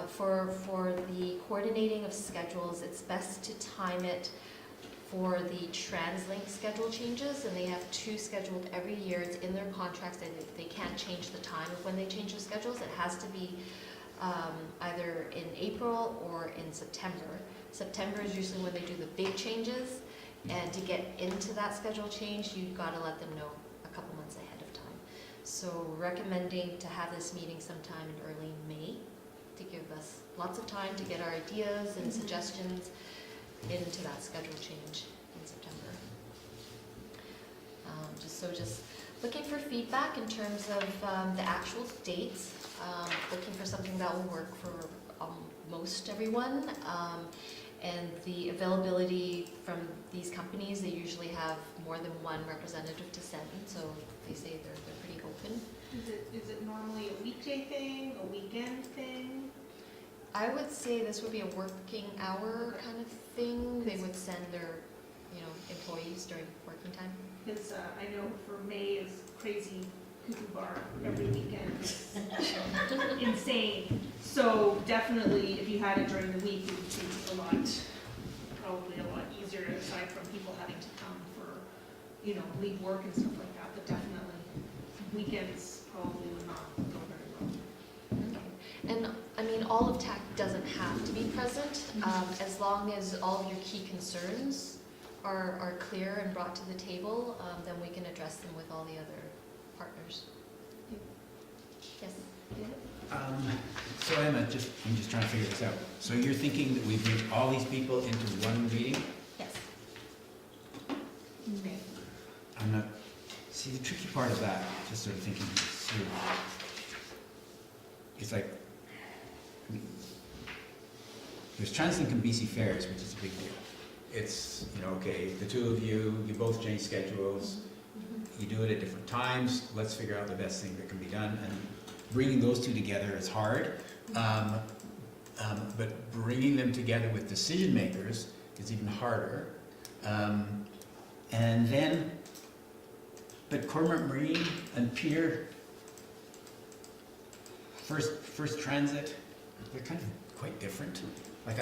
for the coordinating of schedules. It's best to time it for the Translink schedule changes, and they have 2 scheduled every year. It's in their contracts, they can't change the time of when they change the schedules. It has to be either in April or in September. September is usually when they do the big changes, and to get into that schedule change, you've got to let them know a couple months ahead of time. So recommending to have this meeting sometime in early May to give us lots of time to get our ideas and suggestions into that schedule change in September. Just looking for feedback in terms of the actual dates, looking for something that will work for most everyone, and the availability from these companies. They usually have more than one representative to send, so they say they're pretty open. Is it normally a weekday thing, a weekend thing? I would say this would be a working hour kind of thing. They would send their, employees during working time. Because I know for May is crazy cuckoo bar every weekend. It's insane. So definitely, if you had it during the week, it would be probably a lot easier, aside from people having to come for, leave work and stuff like that. But definitely, weekends probably would not go very well. And all of TAC doesn't have to be present, as long as all of your key concerns are clear and brought to the table, then we can address them with all the other partners. Yes? So I'm just trying to figure this out. So you're thinking that we bring all these people into one meeting? Yes. Okay. I'm not, see, the tricky part of that, just sort of thinking through, it's like, there's Translink and BC Ferries, which is a big deal. It's, okay, the 2 of you both change schedules, you do it at different times, let's figure out the best thing that can be done, and bringing those 2 together is hard, but bringing them together with decision makers is even harder. And then, but Cormorant Marine and Peter, first transit, they're kind of quite different. Like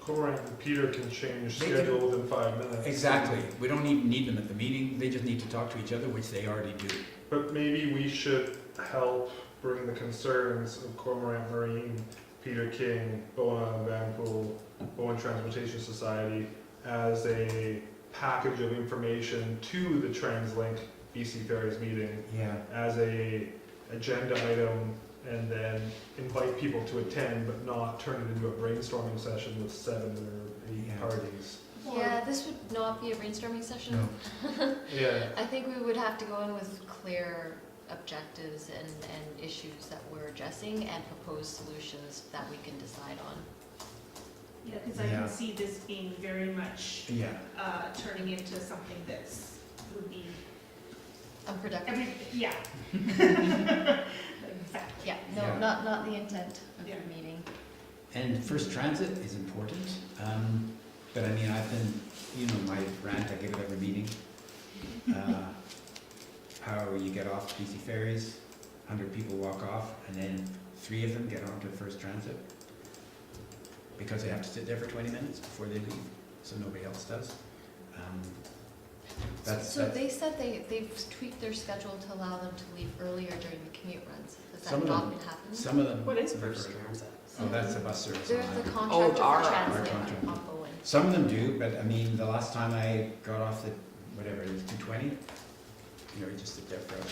Cormorant and Peter can change They schedule within 5 minutes. exactly. We don't even need them at the meeting. They just need to talk to each other, which they already do. But maybe we should help bring the concerns of Cormorant Marine, Peter King, Bowen Island Vanpool, Bowen Transportation Society as a package of information to the Translink BC Ferries meeting Yeah. as a agenda item, and then invite people to attend, but not turn it into a brainstorming session with 7 or 8 Yeah. parties. Yeah, this would not be a brainstorming session. No. Yeah. I think we would have to go in with clear objectives and issues that we're addressing and propose solutions that we can decide on. Yeah, because I Yeah. can see this being very much Yeah. turning into something would be Unproductive. yeah. Exactly. Yeah, no, Yeah. not the intent of Yeah. the meeting. And first transit is important. But I've been, my rant, I give it every meeting. How you get off BC Ferries, 100 people walk off, and then 3 of them get onto first transit because they have to sit there for 20 minutes before they leave, so nobody else does. So they said they've tweaked their schedule to allow them to leave earlier during the commute runs. Has Some that of not them- been happening? Some of them. What is first transit? Oh, that's a bus service. They're on the that. contractor for our Translink contract. on Bowen. Some of them do, but the last time I got off the, whatever it is, 220, you just sit there forever.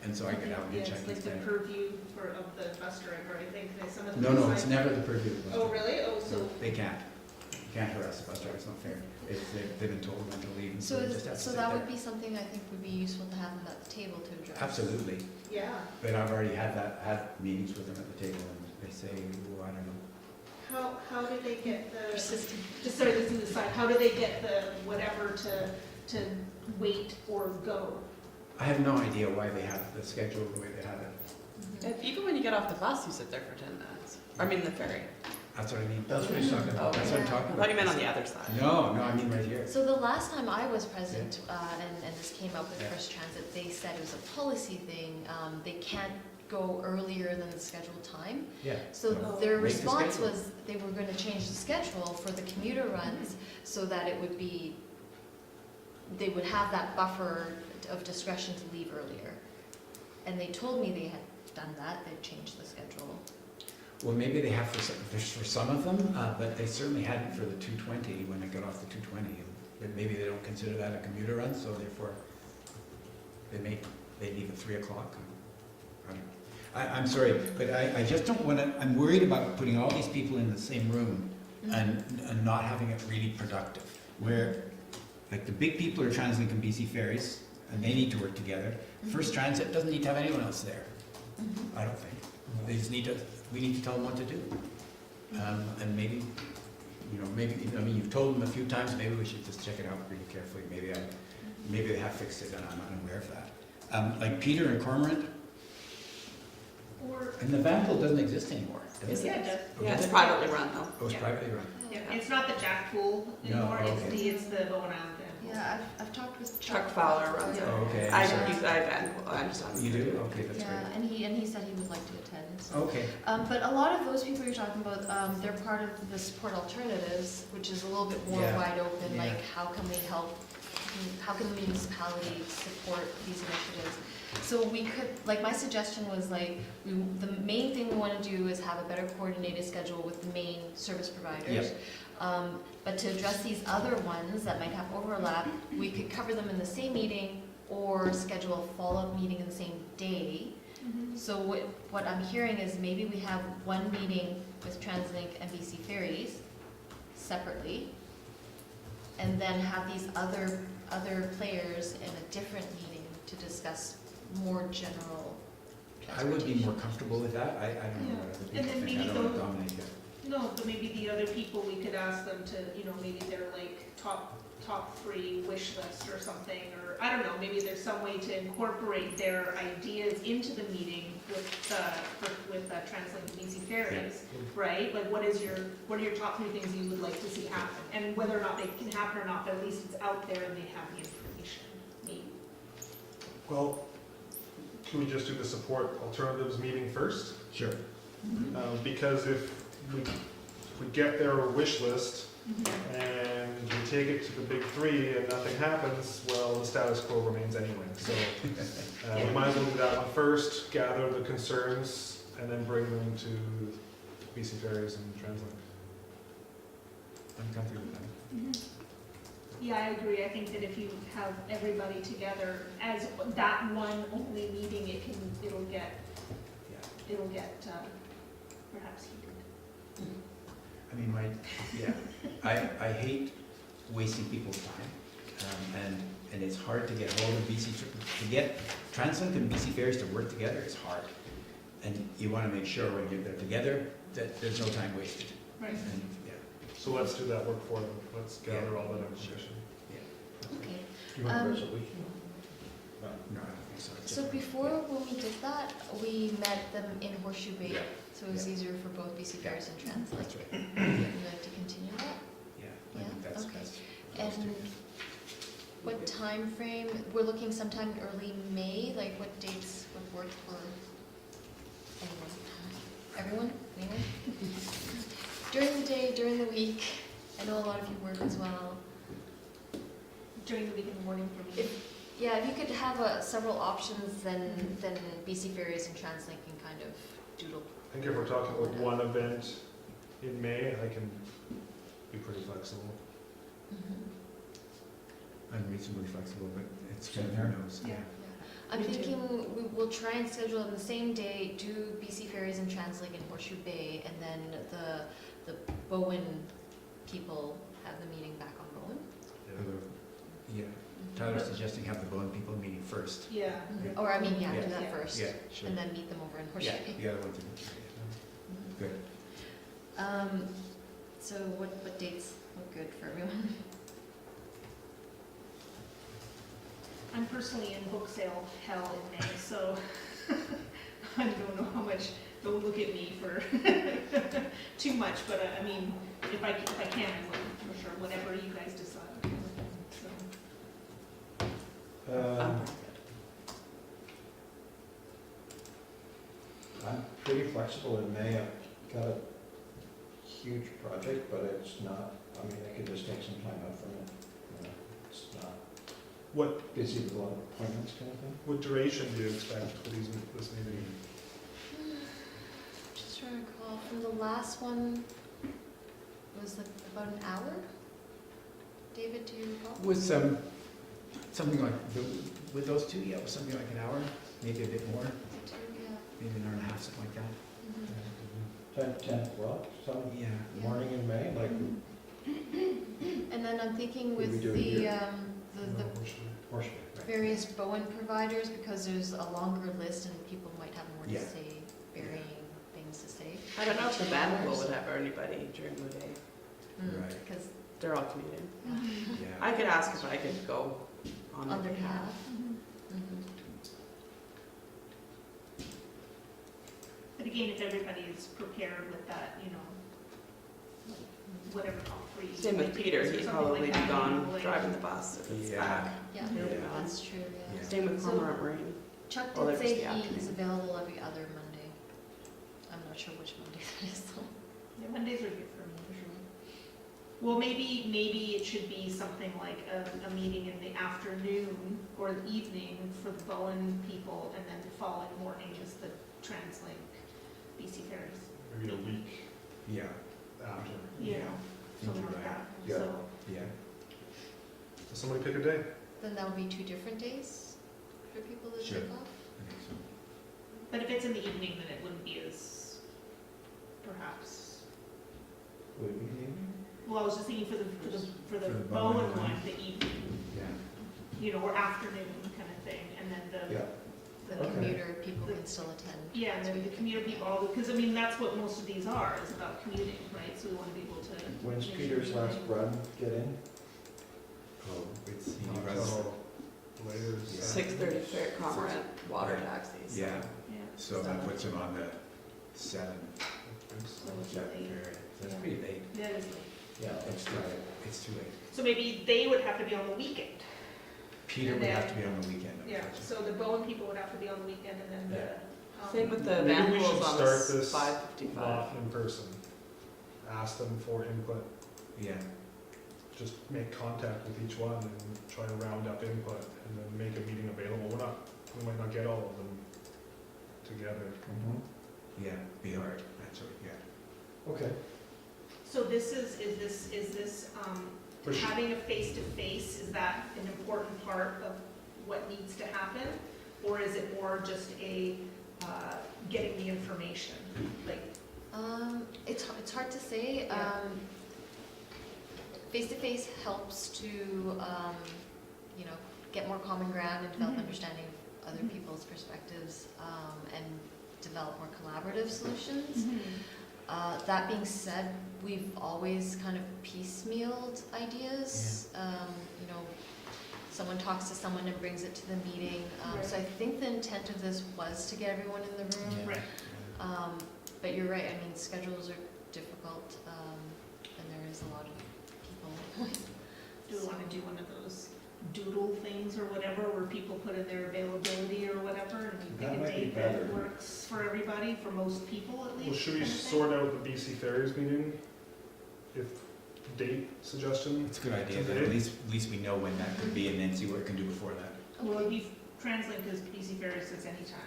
And so I get out and Yeah, check it's like the instead. purview of the bus driver, I think, some of the. No, it's never the purview of the bus Oh, driver. really? Oh, so. They can't. You can't harass the bus driver, it's not fair. They've been told when to leave, and So, they just have to so sit that there. would be something I think would be useful to have them at the table to address. Absolutely, Yeah. but I've already had meetings with them at the table, and they say, well, I don't know. How did they get the, Persistent. just sorry, this is the side, how do they get the whatever to wait or go? I have no idea why they have the schedule the way they have it. If, even when you get off the bus, you sit there for 10 minutes. I mean, the ferry. That's what I mean. That's what he's talking about. That's what I'm I talking thought about. you meant on the other side. No, I mean right here. So the last time I was present, and this came up with Yeah. First Transit, they said it was a policy thing. They can't go earlier than the scheduled time. Yeah. So No. their Make the response schedule. was they were gonna change the schedule for the commuter runs so that it would be, they would have that buffer of discretion to leave earlier. And they told me they had done that, they'd changed the schedule. Well, maybe they have for some of them, but they certainly hadn't for the 220 when it got off the 220. But maybe they don't consider that a commuter run, so therefore they leave at 3 o'clock. I'm sorry, but I just don't want to. I'm worried about putting all these people in the same room and not having it really productive. Where, like, the big people are Translink and BC Ferries, and they need to work together. First Transit doesn't need to have anyone else there. I don't think. They just need to. We need to tell them what to do. And maybe, I mean, you've told them a few times. Maybe we should just check it out really carefully. Maybe they have fixed it, and I'm unaware of that. Like Peter and Cormorant. Or, And the Vanville doesn't exist anymore, does it? Yeah, it does. Oh, Yeah, does it's it? privately run though. Oh, it's Yeah. privately run. yeah, it's not the Jack Pool No, anymore, okay. it's the Bowen Island. Yeah, I've talked with Chuck Fowler runs it. Oh, okay. I sorry. use I'm just on. You do? Okay, that's Yeah, great. and he said he would like to attend. So. Okay. But a lot of those people you're talking about, they're part of the support alternatives, which is a little bit more Yeah. wide open, Yeah. like how can we help, how can the municipality support these initiatives? So we could, like my suggestion was like, the main thing we want to do is have a better coordinated schedule with the main service providers. But to address these other ones that might have overlap, we could cover them in the same meeting or schedule a follow-up meeting in the same day. So what I'm hearing is maybe we have one meeting with Translink and BC Ferries separately, and then have these other players in a different meeting to discuss more general I would be more transportation. comfortable with that. I don't know what other And people then think. I maybe don't want to those- dominate it. No, but maybe the other people, we could ask them to, maybe they're like top 3 wish list or something, or I don't know, maybe there's some way to incorporate their ideas into the meeting with Translink and BC Ferries, right? Like what are your top 3 things you would like to see happen? And whether or not they can happen or not, but at least it's out there and they have the information, maybe. Well, can we just do the support alternatives meeting first? Sure. Because if we get their wish list and we take it to the big 3 and nothing happens, well, the status quo remains anyway. So we might as well do that one first, gather the concerns, and then bring them to BC Ferries and Translink. I'm comfortable with that. Yeah, I agree. I think that if you have everybody together as that one only meeting, it'll get perhaps heated. I mean, I hate wasting people's time, and it's hard to get hold of to get Translink and BC Ferries to work together is hard. And you want to make sure when they're together that there's no time wasted. Right. And, yeah. So let's do that work for them. Let's gather all that information. Okay. Do you want a Um, resolution? No, I don't think so. It's So just- before, when we did that, we met them in Horseshoe Bay, Yeah. so it was Yeah. easier for both BC Ferries and Translink. That's right. Would you like to continue that? Yeah, I Yeah, think that's, okay. that's. And what time frame? We're looking sometime early May, like what dates would work for anyone? Everyone? Anyone? During the day, during the week? I know a lot of you work as well. During the week in the morning for me. Yeah, if you could have several options, then BC Ferries and Translink can kind of doodle. I think if we're talking about one event in May, I can be pretty flexible. I'm reasonably flexible, but it's kind of who knows. Yeah. I'm Me too. thinking we will try and schedule it on the same day, do BC Ferries and Translink in Horseshoe Bay, and then the Bowen people have the meeting back on Bowen. Yeah, Tyler's suggesting have the Bowen people meeting first. Yeah. Or I mean, yeah, Yeah. do that Yeah. first, Yeah, sure. and then meet them over in Horseshoe Yeah, Bay. the other one too. Good. So what dates look good for everyone? I'm personally in book sale hell in May, so I don't know how much, don't look at me for too much, but I mean, if I can, I will, for sure, whatever you guys decide. So, I'm pretty flexible in May. I've got a huge project, but it's not, I mean, I could just take some time out from it. You know, it's not What, busy with a lot of appointments kind of thing. what duration do you expect for this meeting? Just trying to recall, from the last one, it was like about an hour? David, do you recall? Was something like, with those two, yeah, it was something like an hour, maybe a bit more, Two, yeah. maybe an hour and a half, something like that. Mhm. 10, well, some Yeah. morning in May, like, And then I'm thinking Did we with do it the, here? the horse. various Bowen providers, because there's a longer list and people might have more to Yeah. say, varying things to say. I don't know if the 2 band hours. would have anybody during the day. Right. Because, They're all commuting. Yeah. I could ask if I could go on on their their behalf. behalf. Mhm. but again, if everybody is prepared with that, you know, like, whatever top three. Same with Peter, or he'd something probably like be that, gone like- driving the bus if it's Yeah. back. Yeah, Yeah. that's true, yeah. Yeah. Same with So- Cormorant Marine. Chuck Well, did there's say the he's afternoon. available every other Monday. I'm not sure which Monday that is though. Yeah, Mondays are good for me, usually. Well, maybe it should be something like a meeting in the afternoon or the evening for the Bowen people, and then the following morning is the Translink BC Ferries. Maybe a week Yeah, after. You know, think something you're like right. that. Yeah. So, yeah. So somebody pick a day. Then that would be 2 different days for people to Sure. take off. I think so. but if it's in the evening, then it wouldn't be as, perhaps. Would it be the evening? Well, I was just thinking for the For the Bowen Bowen one, one. the evening, Yeah. you know, or afternoon kind of thing, and then the. Yeah. The Okay. commuter people can still attend. Yeah, and then the commuter people, because I mean, that's what most of these are, is about commuting, right? So we want to be able to. When's make Peter's sure- last run get in? Oh, it's, he Not runs, till later. Yeah. 6:30 for Cormorant water Yeah. taxis. yeah, Yeah. so that puts him on the 7, So it's 7 late. ferry. That's Yeah. pretty late. Yeah, it is late. Yeah, It's too late. It's too late. So maybe they would have to be on the weekend. Peter would And have then- to be on the weekend. Yeah, unfortunately. so the Bowen people would have to be on the weekend, and then the. Same with the Maybe van we pools should on start the this 5:55. Not in person. Ask them for input. Yeah, Just make contact with each one and try to round up input and then make a meeting available. We might not get all of them together. yeah, be hard, that's right, yeah. Okay. So this is this, For sure. having a face-to-face, is that an important part of what needs to happen? Or is it more just a, getting the information, like? It's hard to say. Yeah. Face-to-face helps to, you know, get more common ground and develop Mhm. understanding of other Mhm. people's perspectives, and develop more collaborative solutions. That being said, we've always kind of piecemealed ideas. You know, someone talks to someone and brings it to the meeting. So I think the intent of this was to get everyone in the room. Yeah. Right. But you're right, I mean, schedules are difficult, and there is a lot of people. Do we wanna do one of those doodle things or whatever, where people put in their availability or whatever, and we pick That a might be date that better. works for everybody, for most people at least? Well, should we kind of thing? sort out the BC Ferries meeting? If date suggestion? It's a good idea, then at least we know when that could be and then see what we can do before that. Well, if you Translink is BC Ferry says anytime.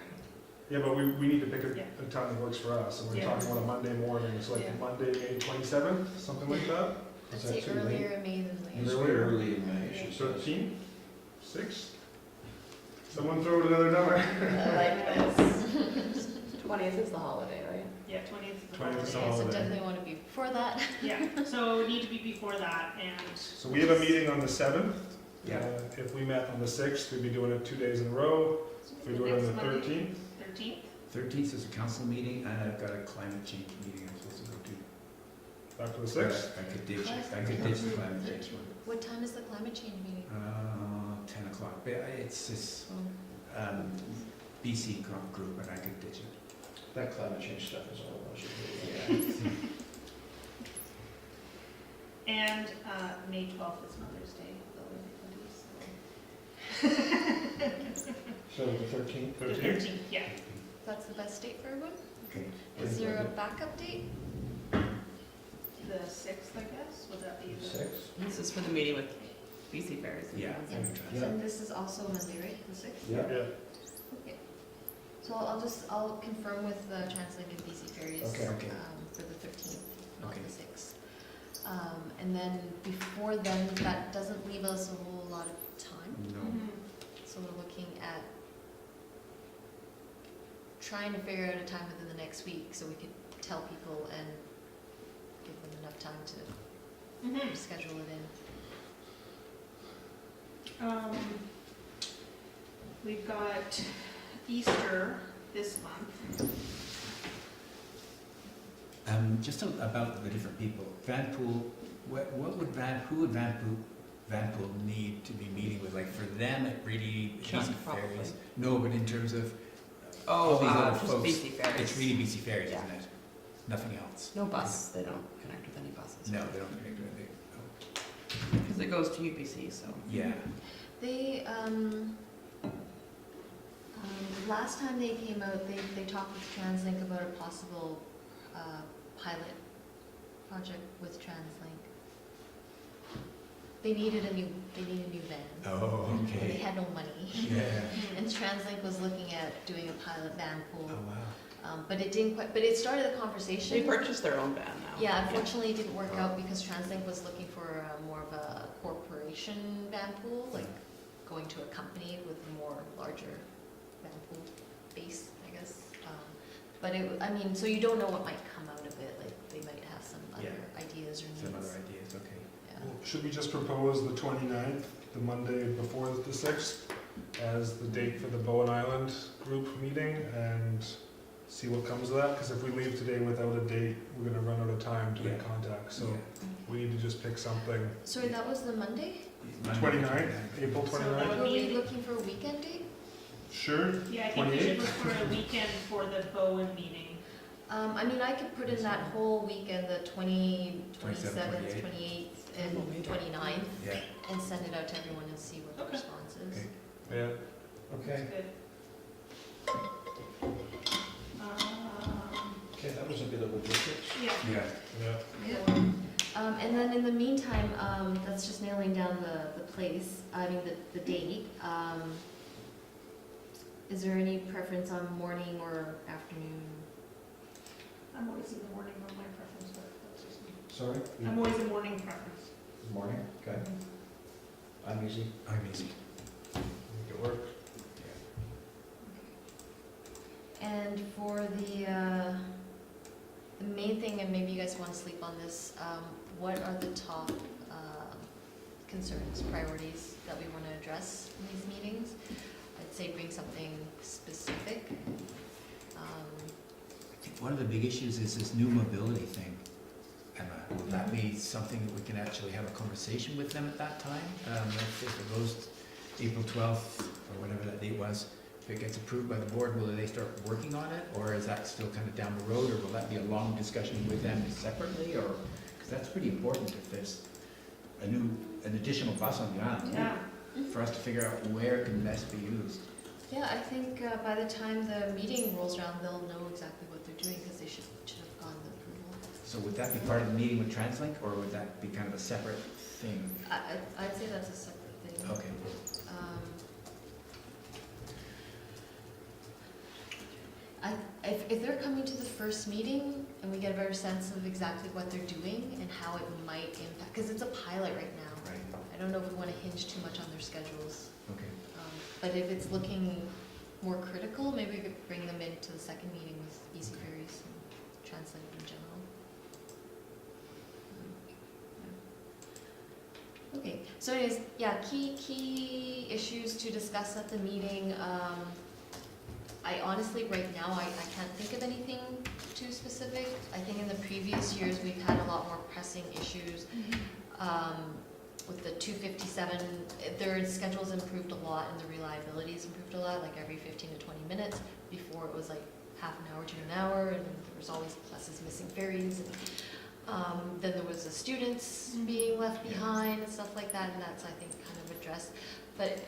Yeah, but we need to pick Yeah. a time that works for us, and we're Yeah. talking about a Monday morning, so like Yeah. Monday, May 27th, something like that? I'd Is that say too late? earlier in May than later. It's way early in May, she says. 13th? 6th? Someone throw out another number. I like this. 20th is the holiday, right? Yeah, 20th is the 20th is holiday. Okay, so holiday. definitely want to be before that. Yeah, so it need to be before that, and So we have a meeting on the 7th. Yeah. If we met on the 6th, we'd be doing it 2 days in a row. If we do it on the Next Monday, 13th, 13th? 13th is a council meeting, and I've got a climate change meeting I'm supposed to go to. back to the 6th. I could ditch the climate change one. What time is the climate change meeting? 10 o'clock, but it's just, BC group, and I could ditch it. That climate change stuff is all about you. And May 12th is Mother's Day, So the 13th? The 13th, yeah. That's the best date for everyone? Okay. Is there a backup date? the 6th, I guess, would that be the? 6? This is for the meeting with BC Ferries. Yeah. Yeah. And this is also Monday, right, the 6th? Yeah. Okay. So I'll confirm with the Translink and BC Ferries. Okay. Okay. For the 13th, not Okay. the 6th. And then before then, that doesn't leave us a whole lot of time. No. Mhm. So we're looking at trying to figure out a time within the next week so we could tell people and give them enough time to Mhm. schedule it in. We've got Easter this month. Just about the different people. Vanpool, who would Vanpool need to be meeting with? Like for them, it really Chuck, BC probably. Ferries. No, but in terms of Oh, these other just folks, BC Ferries. it's really BC Ferries, Yeah. isn't it? Nothing else. No bus, they don't connect with any buses. No, they don't connect with anything. Oh. Because it goes to UBC, so. Yeah. They, last time they came out, they talked with Translink about a possible pilot project with Translink. They needed a new van. Oh, And they okay. had no money. Yeah. And Translink was looking at doing a pilot van pool. Oh, wow. But it didn't quite, but it started the conversation. They purchased their own van now. Yeah, unfortunately, it didn't work out because Translink was looking for more of a corporation van pool, like going to a company with a more larger van pool base, I guess. But so you don't know what might come out of it, like they might have some other ideas or needs. Some other ideas, okay. Yeah. Well, should we just propose the 29th, the Monday before the 6th, as the date for the Bowen Island group meeting, and see what comes of that? Because if we leave today without a date, we're gonna run out of time to make Yeah. contact, so Yeah. we need to just pick something. Sorry, that was the Monday? 29th, April So that 29th? would Were we be- looking for a weekend date? Sure? Yeah, I think we should look for a weekend for the Bowen meeting. I could put in that whole weekend, the 27th, 28th. 28th, and 29th, Yeah. and send it out to everyone and see what the Okay. response is. Okay. Yeah. Okay. Good. Okay, that was a bit of logistics. Yeah. Yeah. Yeah. And then in the meantime, that's just nailing down the place, the date. Is there any preference on morning or afternoon? I'm always in the morning on my preference, but that's just me. Sorry? I'm always a morning preference. Morning, okay. I'm easy. I'm easy. Make it work. And for the main thing, and maybe you guys want to sleep on this, what are the top concerns, priorities that we want to address in these meetings? I'd say bring something specific. I think one of the big issues is this new mobility thing. Emma, will that be something that we can actually have a conversation with them at that time? If it goes April 12th, or whatever that date was, if it gets approved by the board, will they start working on it? Or is that still kind of down the road, or will that be a long discussion with them separately? Or, because that's pretty important if there's an additional bus on the island. Yeah. For us to figure out where it can best be used. Yeah, I think by the time the meeting rolls around, they'll know exactly what they're doing because they should have gotten the approval. So would that be part of the meeting with Translink, or would that be kind of a separate thing? I'd say that's a separate thing. Okay. If they're coming to the first meeting and we get a better sense of exactly what they're doing and how it might impact, because it's a pilot right now. Right, I don't know if we want to hinge too much on their schedules. okay. But if it's looking more critical, maybe we could bring them into the second meeting with BC Ferries and Translate in general. Okay, so anyways, yeah, key issues to discuss at the meeting. I honestly, right now, I can't think of anything too specific. I think in the previous years, we've had a lot more pressing issues. with the 257, their schedule's improved a lot and the reliability's improved a lot, like every 15 to 20 minutes. Before it was like half an hour to an hour, and there was always buses missing ferries. And then there was the students being left behind and stuff like that, and that's, I think, kind of addressed. But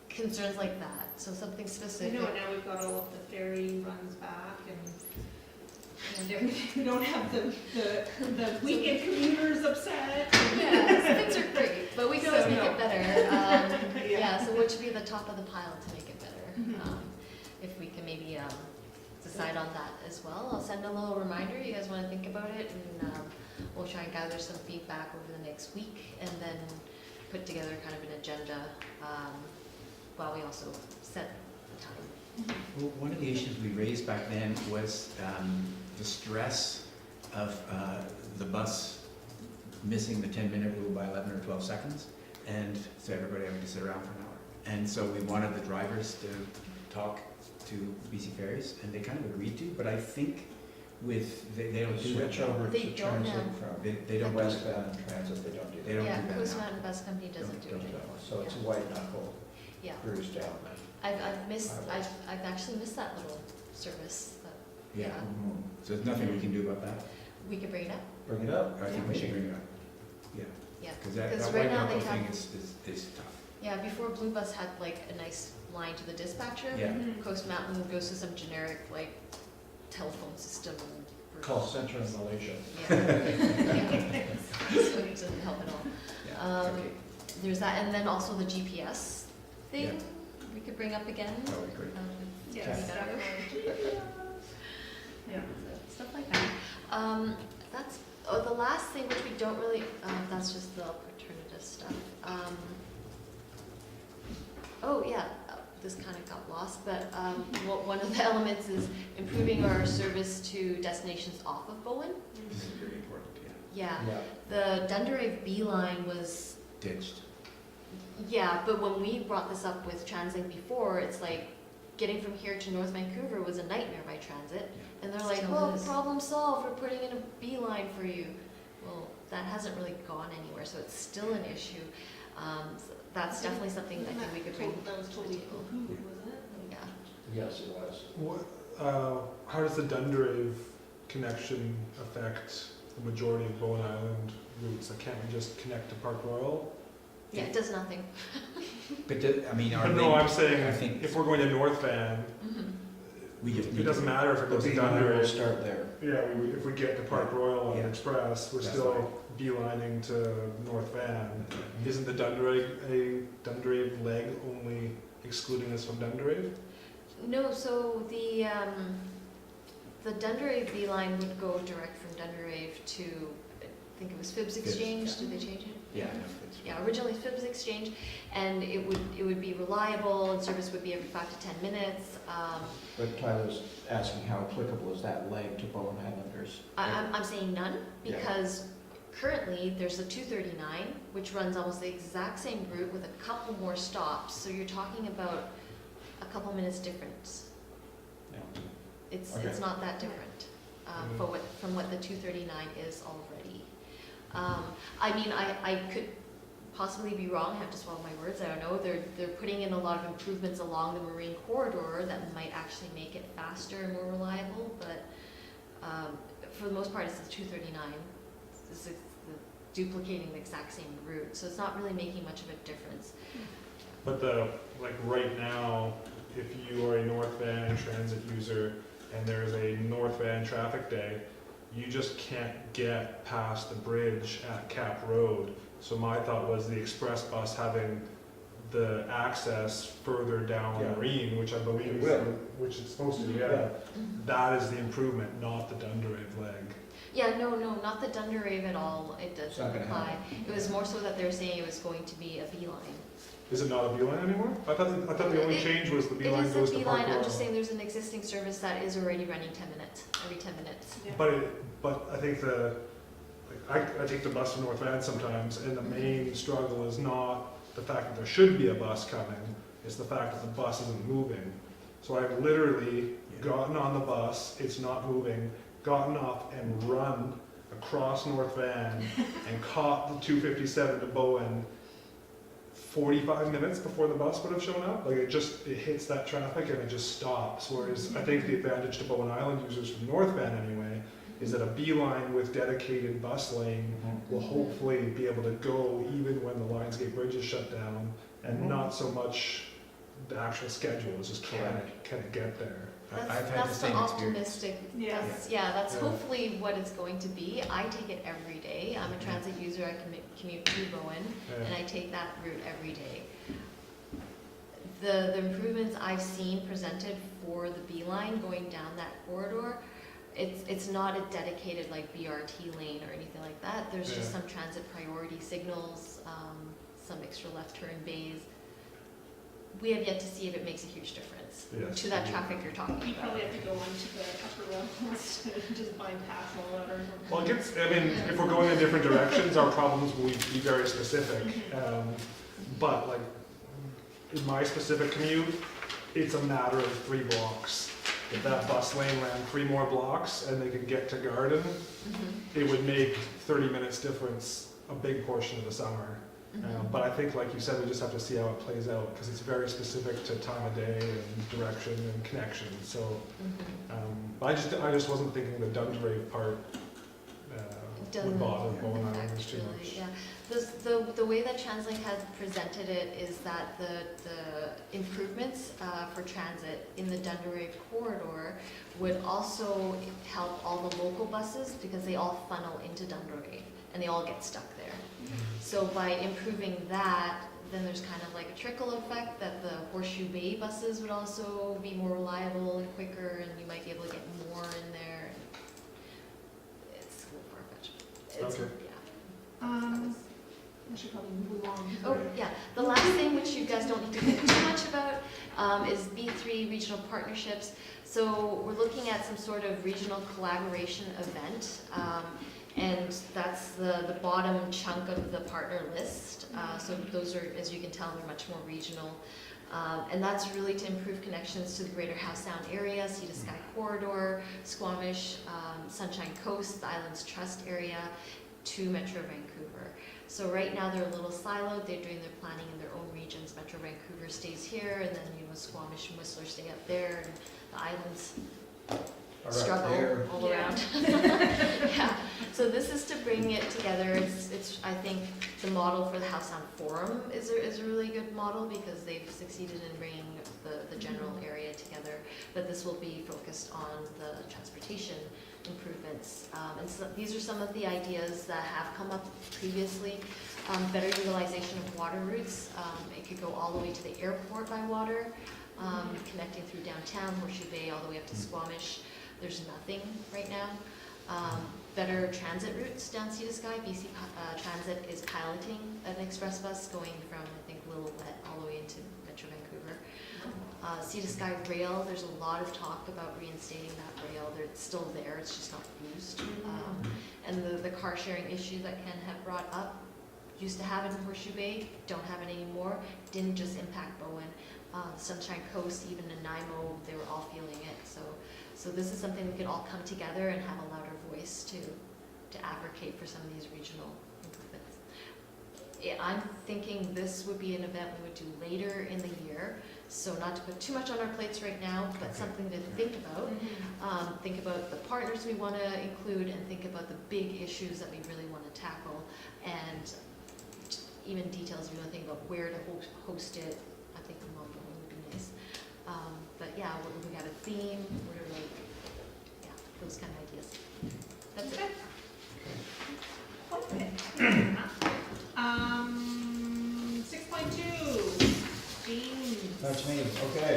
concerns like that, so something I specific. know, now we've got all of the ferry runs back and everything. We don't have the weekend commuters upset. Yeah, so things are great, but we can always So, make no. it better. Yeah, so what should be the top of the pile to make it better? If we can maybe decide on that as well. I'll send a little reminder, you guys wanna think about it, and we'll try and gather some feedback over the next week, and then put together kind of an agenda, while we also set the time. Well, one of the issues we raised back then was the stress of the bus missing the 10-minute rule by 11 or 12 seconds, and so everybody having to sit around for an hour. And so we wanted the drivers to talk to BC Ferries, and they kind of agreed to, but I think they don't do that. Switch over They to don't Translink have- from They don't do it. westbound transit, they don't do that. They don't Yeah, do that Coast now. Mountain Bus Company doesn't do it Don't anymore. So it's a white knuckle Yeah, cruise down then. I've actually missed that little service, but Yeah, Mhm. so there's nothing we can do about that. we can bring it up. Bring it up. I think we should bring it up. Yeah, Yeah, because that because white right now knuckle they thing have, is tough. yeah, before Blue Bus had like a nice line to the dispatcher. Yeah. Coast Mountain goes to some generic like telephone system. Call center in Malaysia. Yeah. Yeah. So it doesn't help at all. Yeah, okay, There's that, and then also the GPS thing, Yeah. we could bring up again. that would be great. Yes, Better. definitely. Yeah. Stuff like that. That's, the last thing which we don't really, that's just the alternative stuff. Oh, yeah, this kind of got lost, but one of the elements is improving our service to destinations off of Bowen. This is very important, yeah. Yeah, the Dunderave B line was, Ditched. yeah, but when we brought this up with Translink before, it's like, getting from here to North Vancouver was a nightmare by transit. And they're like, Still well, is. problem solved, we're putting in a B line for you. Well, that hasn't really gone anywhere, so it's still an issue. So that's definitely something I think we could bring. That was totally poo-pooed, wasn't it? Yeah. Yes, it was. How does the Dunderave connection affect the majority of Bowen Island routes? Like, can't we just connect to Park Royal? Yeah, it does nothing. But, I mean, are No, they, I'm saying, I think if we're going to North Van, we just need it doesn't matter if it The goes to B line will Dunderave. start there. Yeah, if we get to Park Royal on Yeah. Express, we're That's still beelining to North Van. Isn't the Dunderave leg only excluding us from Dunderave? No, so the Dunderave B line would go direct from Dunderave to, I think it was Phibbs Exchange, yeah. did they change it? Yeah, no, it's- Yeah, originally Phibbs Exchange, and it would be reliable, and service would be every 5 to 10 minutes. But Tyler's asking how applicable is that leg to Bowen Islanders? I'm saying none, Yeah. because currently there's the 239, which runs almost the exact same route with a couple more stops, so you're talking about a couple minutes difference. Yeah. It's Okay. not that different from what the 239 is already. I mean, I could possibly be wrong, I have to swallow my words, I don't know. They're putting in a lot of improvements along the marine corridor that might actually make it faster and more reliable, but for the most part, it's the 239. It's duplicating the exact same route, so it's not really making much of a difference. But right now, if you are a North Van transit user and there's a North Van traffic day, you just can't get past the bridge at Cap Road. So my thought was the express bus having the access further down Yeah. Marine, which I believe It is, will. which it's supposed to, yeah. That is the improvement, not the Dunderave leg. Yeah, no, not the Dunderave at all, it It's not doesn't gonna apply. It was more so that they're saying it was going to be a beeline. Is it not a beeline anymore? I thought the only change was the It beeline is goes a to Park beeline, Royal. I'm just saying there's an existing service that is already running 10 minutes, every 10 minutes. But I think I take the bus to North Van sometimes, and the main struggle is not the fact that there should be a bus coming, it's the fact that the bus isn't moving. So I've literally gotten on the bus, it's not moving, gotten up and run across North Van and caught the 257 to Bowen 45 minutes before the bus would have shown up. Like it hits that traffic and it just stops. Whereas I think the advantage to Bowen Island users from North Van anyway is that a beeline with dedicated bus lane will hopefully be able to go even when the Lionsgate Bridge is shut down, and not so much the actual schedule is just trying to kind of get there. I've had the That's the same experience. optimistic, Yeah. that's Yeah. hopefully what it's going to be. I take it every day. I'm a transit user, I commute to Bowen, and I take that route every day. The improvements I've seen presented for the beeline going down that corridor, it's not a dedicated like BRT lane or anything like that. There's just some transit priority signals, some extra left turn bays. We have yet to see if it makes a huge difference to that traffic you're talking You about. probably have to go onto the upper levels to just bypass all that or something. Well, if we're going in different directions, our problems will be very specific. But like, in my specific commute, it's a matter of 3 blocks. If that bus lane ran 3 more blocks and they could get to Garden, it would make 30 minutes difference a big portion of the summer. But I think, like you said, we just have to see how it plays out because it's very specific to time of day and direction and connection. So, I just wasn't thinking the Dunderave part would bother Bowen Islanders too much. Yeah, the way that Translink has presented it is that the improvements for transit in the Dunderave corridor would also help all the local buses because they all funnel into Dunderave and they all get stuck there. So by improving that, then there's kind of like a trickle effect that the Horseshoe Bay buses would also be more reliable and quicker, and you might be able to get more in there. It's a little far-fetched. Okay. Yeah. I should probably move along. Oh, yeah. The last thing, which you guys don't need to think too much about, is B3 regional partnerships. So we're looking at some sort of regional collaboration event. And that's the bottom chunk of the partner list. So those are, as you can tell, they're much more regional. And that's really to improve connections to the greater Howe Sound area, Sea to Sky Corridor, Squamish, Sunshine Coast, the Islands Trust area, to Metro Vancouver. So right now they're a little siloed. They're doing their planning in their own regions. Metro Vancouver stays here, and then Squamish and Whistler stay up there, and the islands struggle all around. Yeah. So this is to bring it together. It's I think the model for the Howe Sound Forum is a really good model because they've succeeded in bringing the general area together. But this will be focused on the transportation improvements. And so these are some of the ideas that have come up previously. Better utilization of water routes. It could go all the way to the airport by water, connecting through downtown, Horseshoe Bay, all the way up to Squamish. There's nothing right now. Better transit routes down Sea to Sky. BC Transit is piloting an express bus going from, I think, Lillooet all the way into Metro Vancouver. Sea to Sky rail, there's a lot of talk about reinstating that rail. It's still there, it's just not used. And the car sharing issue that Ken had brought up, used to have it in Horseshoe Bay, don't have it anymore. Didn't just impact Bowen. Sunshine Coast, even Nanaimo, they were all feeling it. So this is something we could all come together and have a louder voice to advocate for some of these regional improvements. I'm thinking this would be an event we would do later in the year, so not to put too much on our plates right now, but something to think about. Think about the partners we want to include, and think about the big issues that we really want to tackle, and even details we want to think about where to host it. I think the model would be nice. But yeah, we got a theme, what are those kind of ideas. That's it. Okay. 6.2, James. That's me, okay.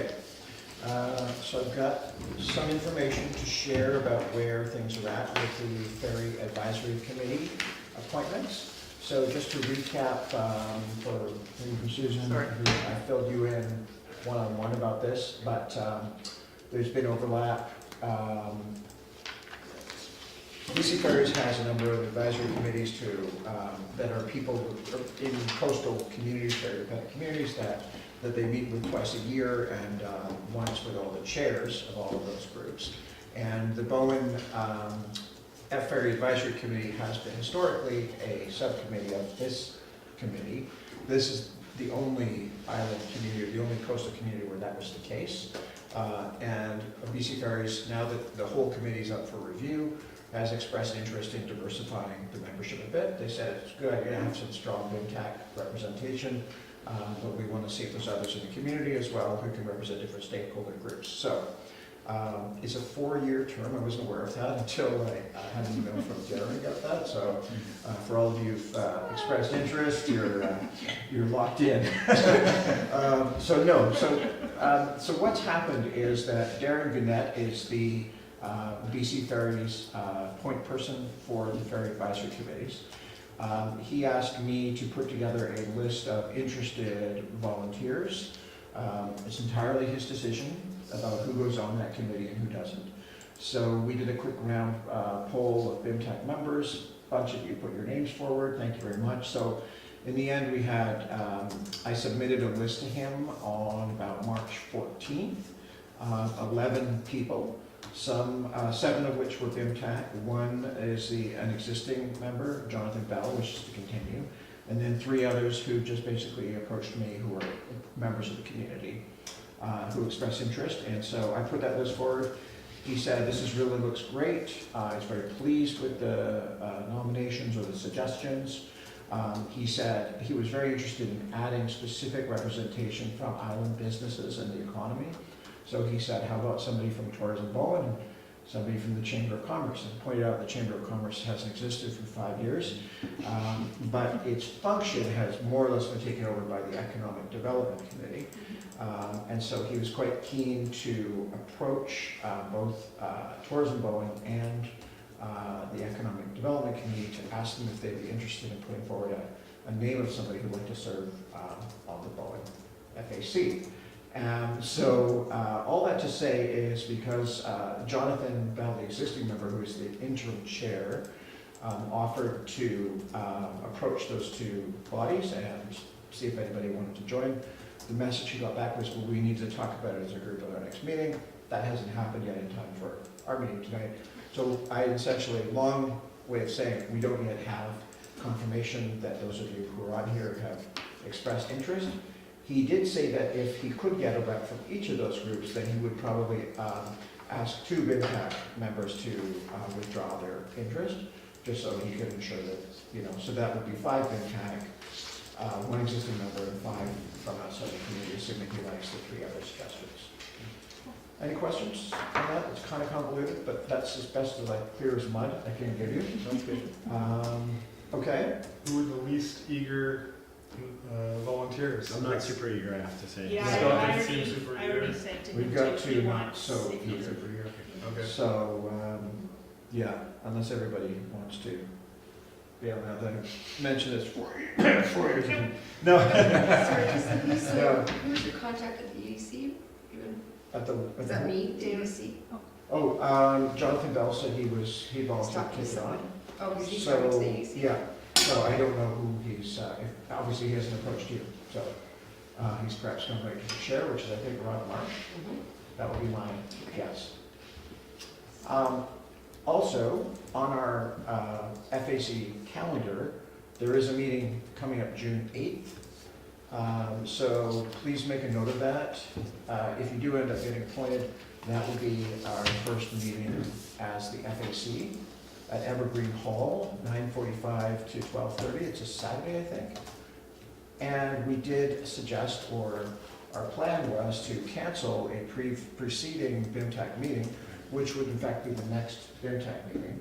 So I've got some information to share about where things are at with the Ferry Advisory Committee appointments. So just to recap, for Susan, I filled you in one-on-one about this, but there's been overlap. BC Ferries has a number of advisory committees that are people in coastal communities, very dependent communities, that they meet with twice a year, and one is with all the chairs of all of those groups. And the Bowen Ferry Advisory Committee has been historically a subcommittee of this committee. This is the only island community, or the only coastal community where that was the case. And BC Ferries, now that the whole committee is up for review, has expressed interest in diversifying the membership a bit. They said it's a good idea to have some strong BIMTAC representation, but we want to see if there's others in the community as well who can represent different stakeholder groups. So it's a 4-year term. I wasn't aware of that until I had an email from Darren about that. So for all of you who've expressed interest, you're locked in. So what's happened is that Darren Gannett is the BC Ferries point person for the Ferry Advisory Committees. He asked me to put together a list of interested volunteers. It's entirely his decision about who goes on that committee and who doesn't. So we did a quick round poll of BIMTAC members. A bunch of you put your names forward. Thank you very much. So in the end, we had, I submitted a list to him on about March 14th, 11 people. 7 of which were BIMTAC. 1 is an existing member, Jonathan Bell, wishes to continue. And then 3 others who just basically approached me, who are members of the community, who expressed interest. And so I put that list forward. He said, this really looks great. He's very pleased with the nominations or the suggestions. He said he was very interested in adding specific representation from island businesses and the economy. So he said, how about somebody from Tourism Bowen, somebody from the Chamber of Commerce? And pointed out the Chamber of Commerce hasn't existed for 5 years, but its function has more or less been taken over by the Economic Development Committee. And so he was quite keen to approach both Tourism Bowen and the Economic Development Committee to ask them if they'd be interested in putting forward a name of somebody who'd like to serve on the Bowen FAC. So all that to say is because Jonathan Bell, the existing member, who is the interim chair, offered to approach those 2 bodies and see if anybody wanted to join. The message he got back was, well, we need to talk about it as a group at our next meeting. That hasn't happened yet in time for our meeting tonight. So I essentially, long way of saying, we don't yet have confirmation that those of you who are on here have expressed interest. He did say that if he could get a rep from each of those groups, then he would probably ask 2 BIMTAC members to withdraw their interest, just so he could ensure that, so that would be 5 BIMTAC, 1 existing member, and 5 from outside the community, assuming he likes the 3 other suggestions. Any questions on that? It's kind of convoluted, but that's as best as clear as mud I can give you. Okay. Who are the least eager volunteers? I'm not super eager, I have to say. Yeah, Scott I didn't seem super already eager. said to him. We've got if he 2 not wants- so if he's- eager. Okay. So, yeah, unless everybody wants to be able to have them mention this for you. No. Sorry, just No. who's your contact at the EDC? Is that the, me, DEC? oh, Jonathan Bell said he volunteered to Stop take it on. Oh, because he's So, going to the EDC? yeah, so I don't know who he's, obviously he hasn't approached you, so he's perhaps going to make a share, which is I think around March. Mhm. That would be my guess. Also, on our FAC calendar, there is a meeting coming up June 8th. So please make a note of that. If you do end up getting appointed, that will be our first meeting as the FAC at Evergreen Hall, 9:45 to 12:30. It's a Saturday, I think. And we did suggest, or our plan was to cancel a preceding BIMTAC meeting, which would in fact be the next BIMTAC meeting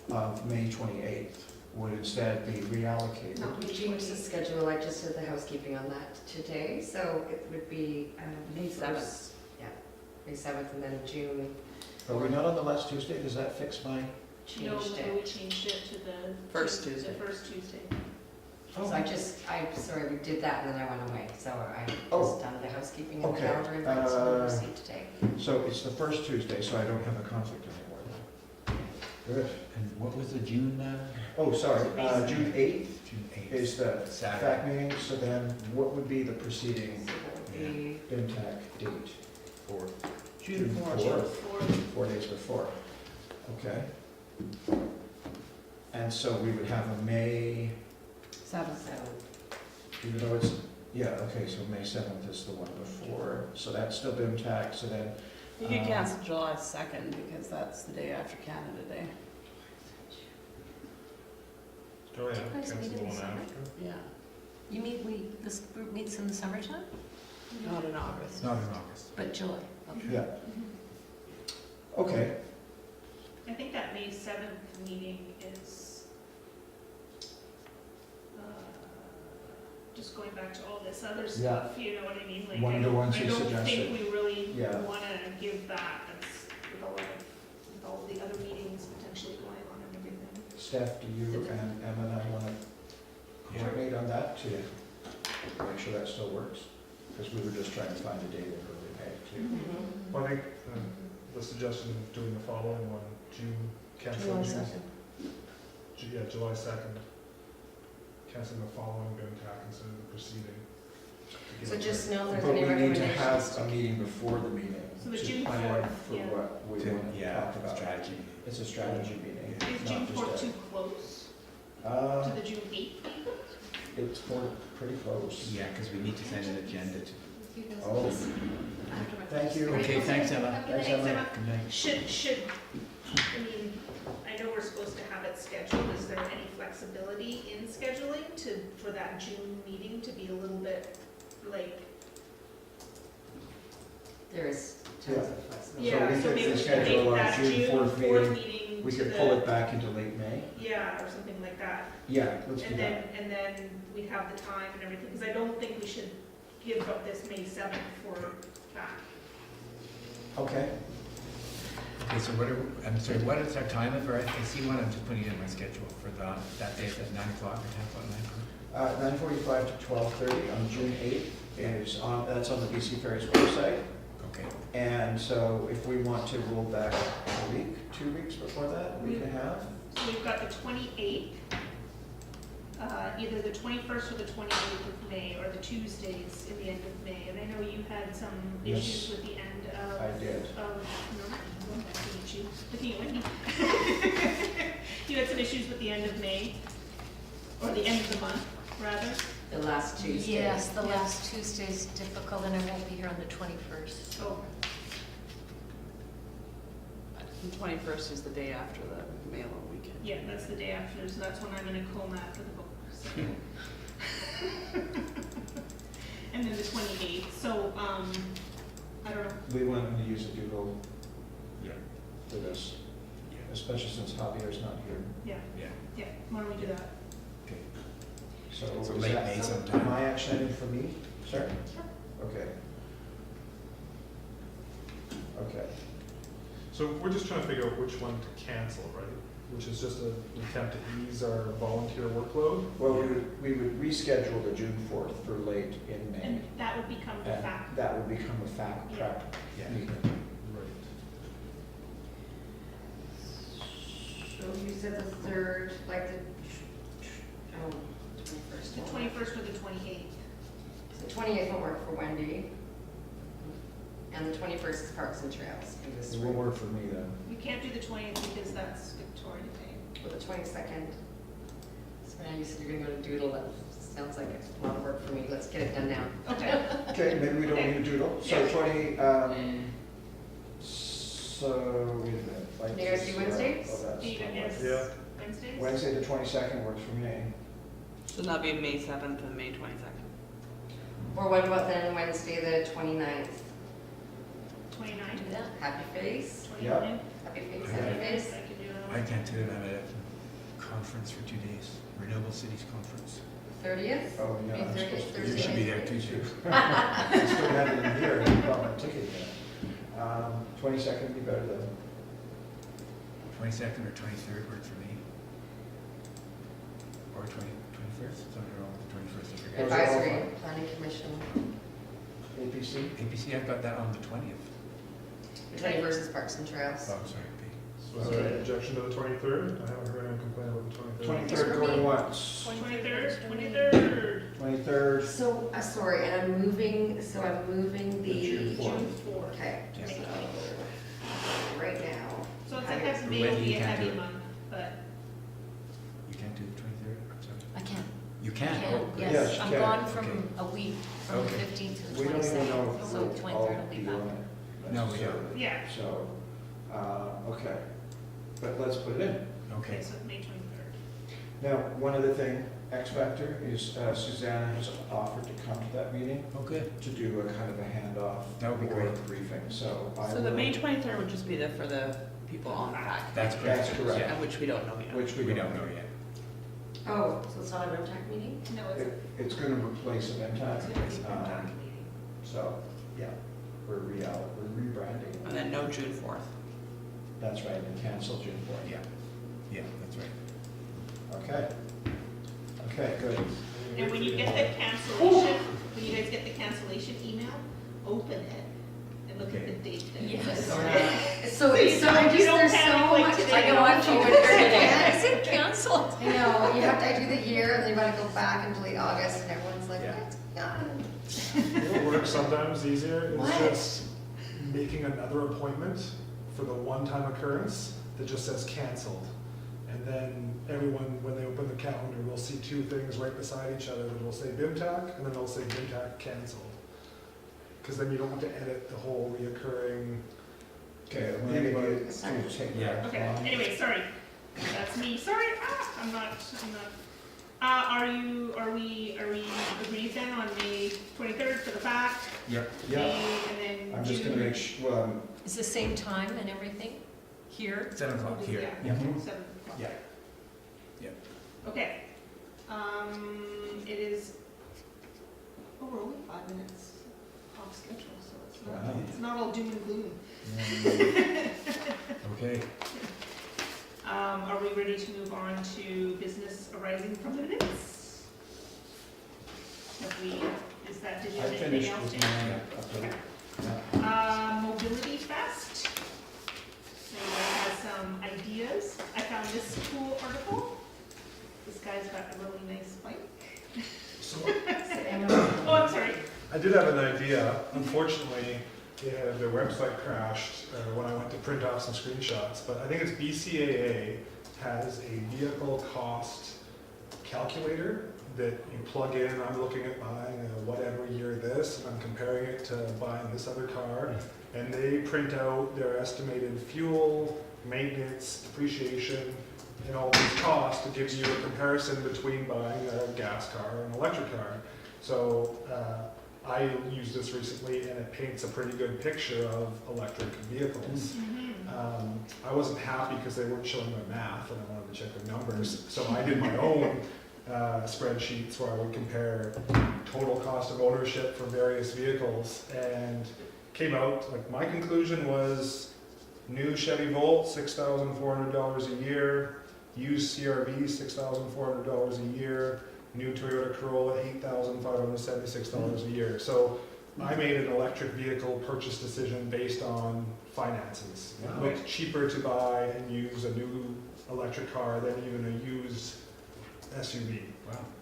of May 28th, would instead be reallocated. No, we changed the schedule, I just did the housekeeping on that today, so it would be May 7th. Yeah, May 7th and then June. Are we not on the last Tuesday? Does that fix my? No, Changed we it. changed it to the. First Tuesday. The first Tuesday. So sorry, we did that and then I went away, so I Oh. just done the housekeeping and the Okay. calendar invites we received today. So it's the first Tuesday, so I don't have a conflict anymore then. Good. And what was the June, Oh, sorry, June 8th June 8th? is the Saturday. FAC meeting, so then what would be the preceding The BIMTAC date? June 4th, For 4 days before. Okay. And so we would have a May, 7th. even though it's, yeah, okay, so May 7th is the one before, so that's still boom tax, so then. You could cancel July 2nd because that's the day after Canada Day. Oh, yeah, Do you guys cancel meet in the the one summer? after. Yeah, You mean, this group meets in the summertime? not in August. Not in August. But July, okay. Yeah. Okay, I think that May 7th meeting is, just going back to all this other stuff, you know what I mean? Like, One of the ones you I don't suggested. think we really Yeah. wanna give that, that's with all the other meetings potentially going on and everything. Steph, do you and Emma and I want to coordinate on that to make sure that still works? Because we were just trying to find a date in early May too. Mhm. Well, I think the suggestion of doing the following one, canceling July June, July 2nd. Canceling the following boom tax instead of the preceding. So just know there's But any we need to recommendations. have a meeting before the meeting. So the to June plan 4th, For yeah. what we To- want to yeah, talk about. strategy. It's a strategy meeting. Is not June just 4th a- too close to Uh, the June 8th meeting? it's pretty close. Yeah, because we need to send an agenda to. You guys- Oh, thank you. Okay, thanks, Emma. Thanks, Thanks, Emma. Emma. Good night. Should, I mean, I know we're supposed to have it scheduled, is there any flexibility in scheduling for that June meeting to be a little bit, like, There is tons of flexibility. we yeah, could so maybe we could schedule make our that June June 4th 4th meeting. meeting We to could the- pull it back into late May. Yeah, or something like that. Yeah, let's do that. And then we'd have the time and everything, because I don't think we should give up this May 7th for that. Okay. Okay, so I'm sorry, what is our time of our, I see one, I'm just putting it in my schedule for that day at 9 o'clock or 10 o'clock, 9 o'clock. 9:45 to 12:30 on June 8th that's on the BC Ferry's website. Okay. And so if we want to roll back a week, 2 weeks before that, we can have. So we've got the 28th, either the 21st or the 28th of May, or the Tuesdays in the end of May. And I know you had some Yes. issues with the end of. I did. Looking at Wendy. You had some issues with the end of May, or the end of the month, rather. The last Tuesday. Yes, the last Tuesday's difficult, and I won't be here on the 21st. Oh, The 21st is the day after the mail weekend. yeah, that's the day after, so that's when I'm in a coma after the book. So. And then the 28th, so, I don't know. We want to use a doodle Yeah. for this, Yeah. especially since Javier's not here. Yeah, Yeah. yeah, why don't we do that? Okay. So So is late that May sometime. my action item for me, sir? Okay. Okay. So we're just trying to figure out which one to cancel, right? Which is just an attempt to ease our volunteer workload. Well, we would reschedule the June 4th for late in May. And that would become the And fact. that would become a fact prep Yeah. meeting. Right. So you said the 3rd, like the, 21st. The 21st or the 28th. The 28th will work for Wendy. And the 21st is Parks and Trails. in this It will room. work for me then. We can't do the 20th because that's Victoria Day. For the 22nd. So now you said you're gonna go to Doodle, that sounds like it's a lot of work for me. Let's get it done now. Okay. Okay, maybe we don't Okay. need a doodle. So Yeah. so, wait a minute. like New Year's this, Eve Wednesdays? oh, that's Even not if right. Yeah. Wednesdays? Wednesday the 22nd works for me. So that'd be May 7th and May 22nd. Or what about then Wednesday, the 29th? 29th? Do that. Happy face? 29th? Happy face, Okay. happy face? I can do I it. can't do it, I'm at a conference for 2 days, Renewable Cities Conference. 30th? Oh, yeah. May I'm 30th, supposed to- You Thursday. should be there too, too. I still have it in here, I haven't got my ticket yet. 22nd would be better than, 22nd or 23rd work for me. Or 21st, something wrong with the 21st, I forget. Those are all Advisory, fine. Planning Commission. APC. APC, I've got that on the 20th. The 21st is Parks and Trails. Oh, sorry, B. So is there any objection to the 23rd? I haven't heard anyone complain about the 23rd. 23rd going once. 23rd, 23rd, 23rd, So, sorry, and I'm moving the. June June 4th. Okay, Yeah. so, right now. So it's like that May will Wendy be a can't do heavy it. month, but can. Can, Oh, great. Yes, yes, you I'm can. gone Okay. from a week, from the Okay. 15th to the We don't even know 22nd, if so we'll 23rd all will be be on back. it. No, we necessarily. Yeah. So, okay, but let's put it in. Okay. So May 23rd. Now, one other thing, X Factor, is Susanna has offered to come to that meeting Oh, good. to do a kind of a handoff. That would be or great. a briefing, so I So the will- May 23rd would just be there for the people on the back, That's correct. That's correct. Yeah. which we don't know yet. Which We don't know yet. Oh, so it's not a RIMTAC meeting? No, it's It's gonna replace an It's MTAC, gonna be a RIMTAC meeting. so, yeah, we're rebranding. And then no June 4th. That's right, and cancel June 4th. Yeah. Yeah, that's right. Okay. Okay, good. And when you get the cancellation, when you guys get the cancellation email, open it and look at the date that it Yes. says. So it's so, you I just, don't there's so panic like much, today. I go on Twitter today. Is it canceled? I know, you have to, I do the year, and then you gotta go back and delete August, and everyone's like, Yeah. what? What works sometimes easier is What? just making another appointment for the one-time occurrence that just says canceled. And then everyone, when they open the calendar, will see two things right beside each other that will say BIMTAC, and then they'll say BIMTAC canceled. Because then you don't have to edit the whole reoccurring. Okay, I'm gonna give you to take Yeah. that. Okay, anyway, sorry. That's me. Sorry, I'm not. Are we agreed then on May 23rd for the fact? Yep. Yeah, And then I'm just gonna June- make sure, well, Is the same time and everything here? 7 o'clock here. Yeah, Mhm. 7 o'clock. Yeah. Yeah. Okay. It is, oh, we're only 5 minutes off schedule, so Wow. it's not all doom and gloom. Okay. Are we ready to move on to business arising from the minutes? Have we, did you I have anything finished else? with Dan? my, Mobility Fest. Anybody has some ideas? I found this cool article. This guy's got a really nice bike. So Oh, I'm sorry. I did have an idea. Unfortunately, their website crashed when I went to print off some screenshots, but I think it's BCAA has a vehicle cost calculator that you plug in. I'm looking at buying a whatever year this, and I'm comparing it to buying this other car, and they print out their estimated fuel, maintenance, depreciation, and all these costs to give you a comparison between buying a gas car and an electric car. So I used this recently, and it paints a pretty good picture of electric vehicles. I wasn't happy because they weren't showing my math, and I wanted to check the numbers. So I did my own spreadsheets where I would compare total cost of ownership for various vehicles, and came out, like, my conclusion was new Chevy Volt, $6,400 a year, used CRV, $6,400 a year, new Toyota Corolla, $8,576 a year. So I made an electric vehicle purchase decision based on finances. It Wow. looked cheaper to buy and use a new electric car than even a used SUV,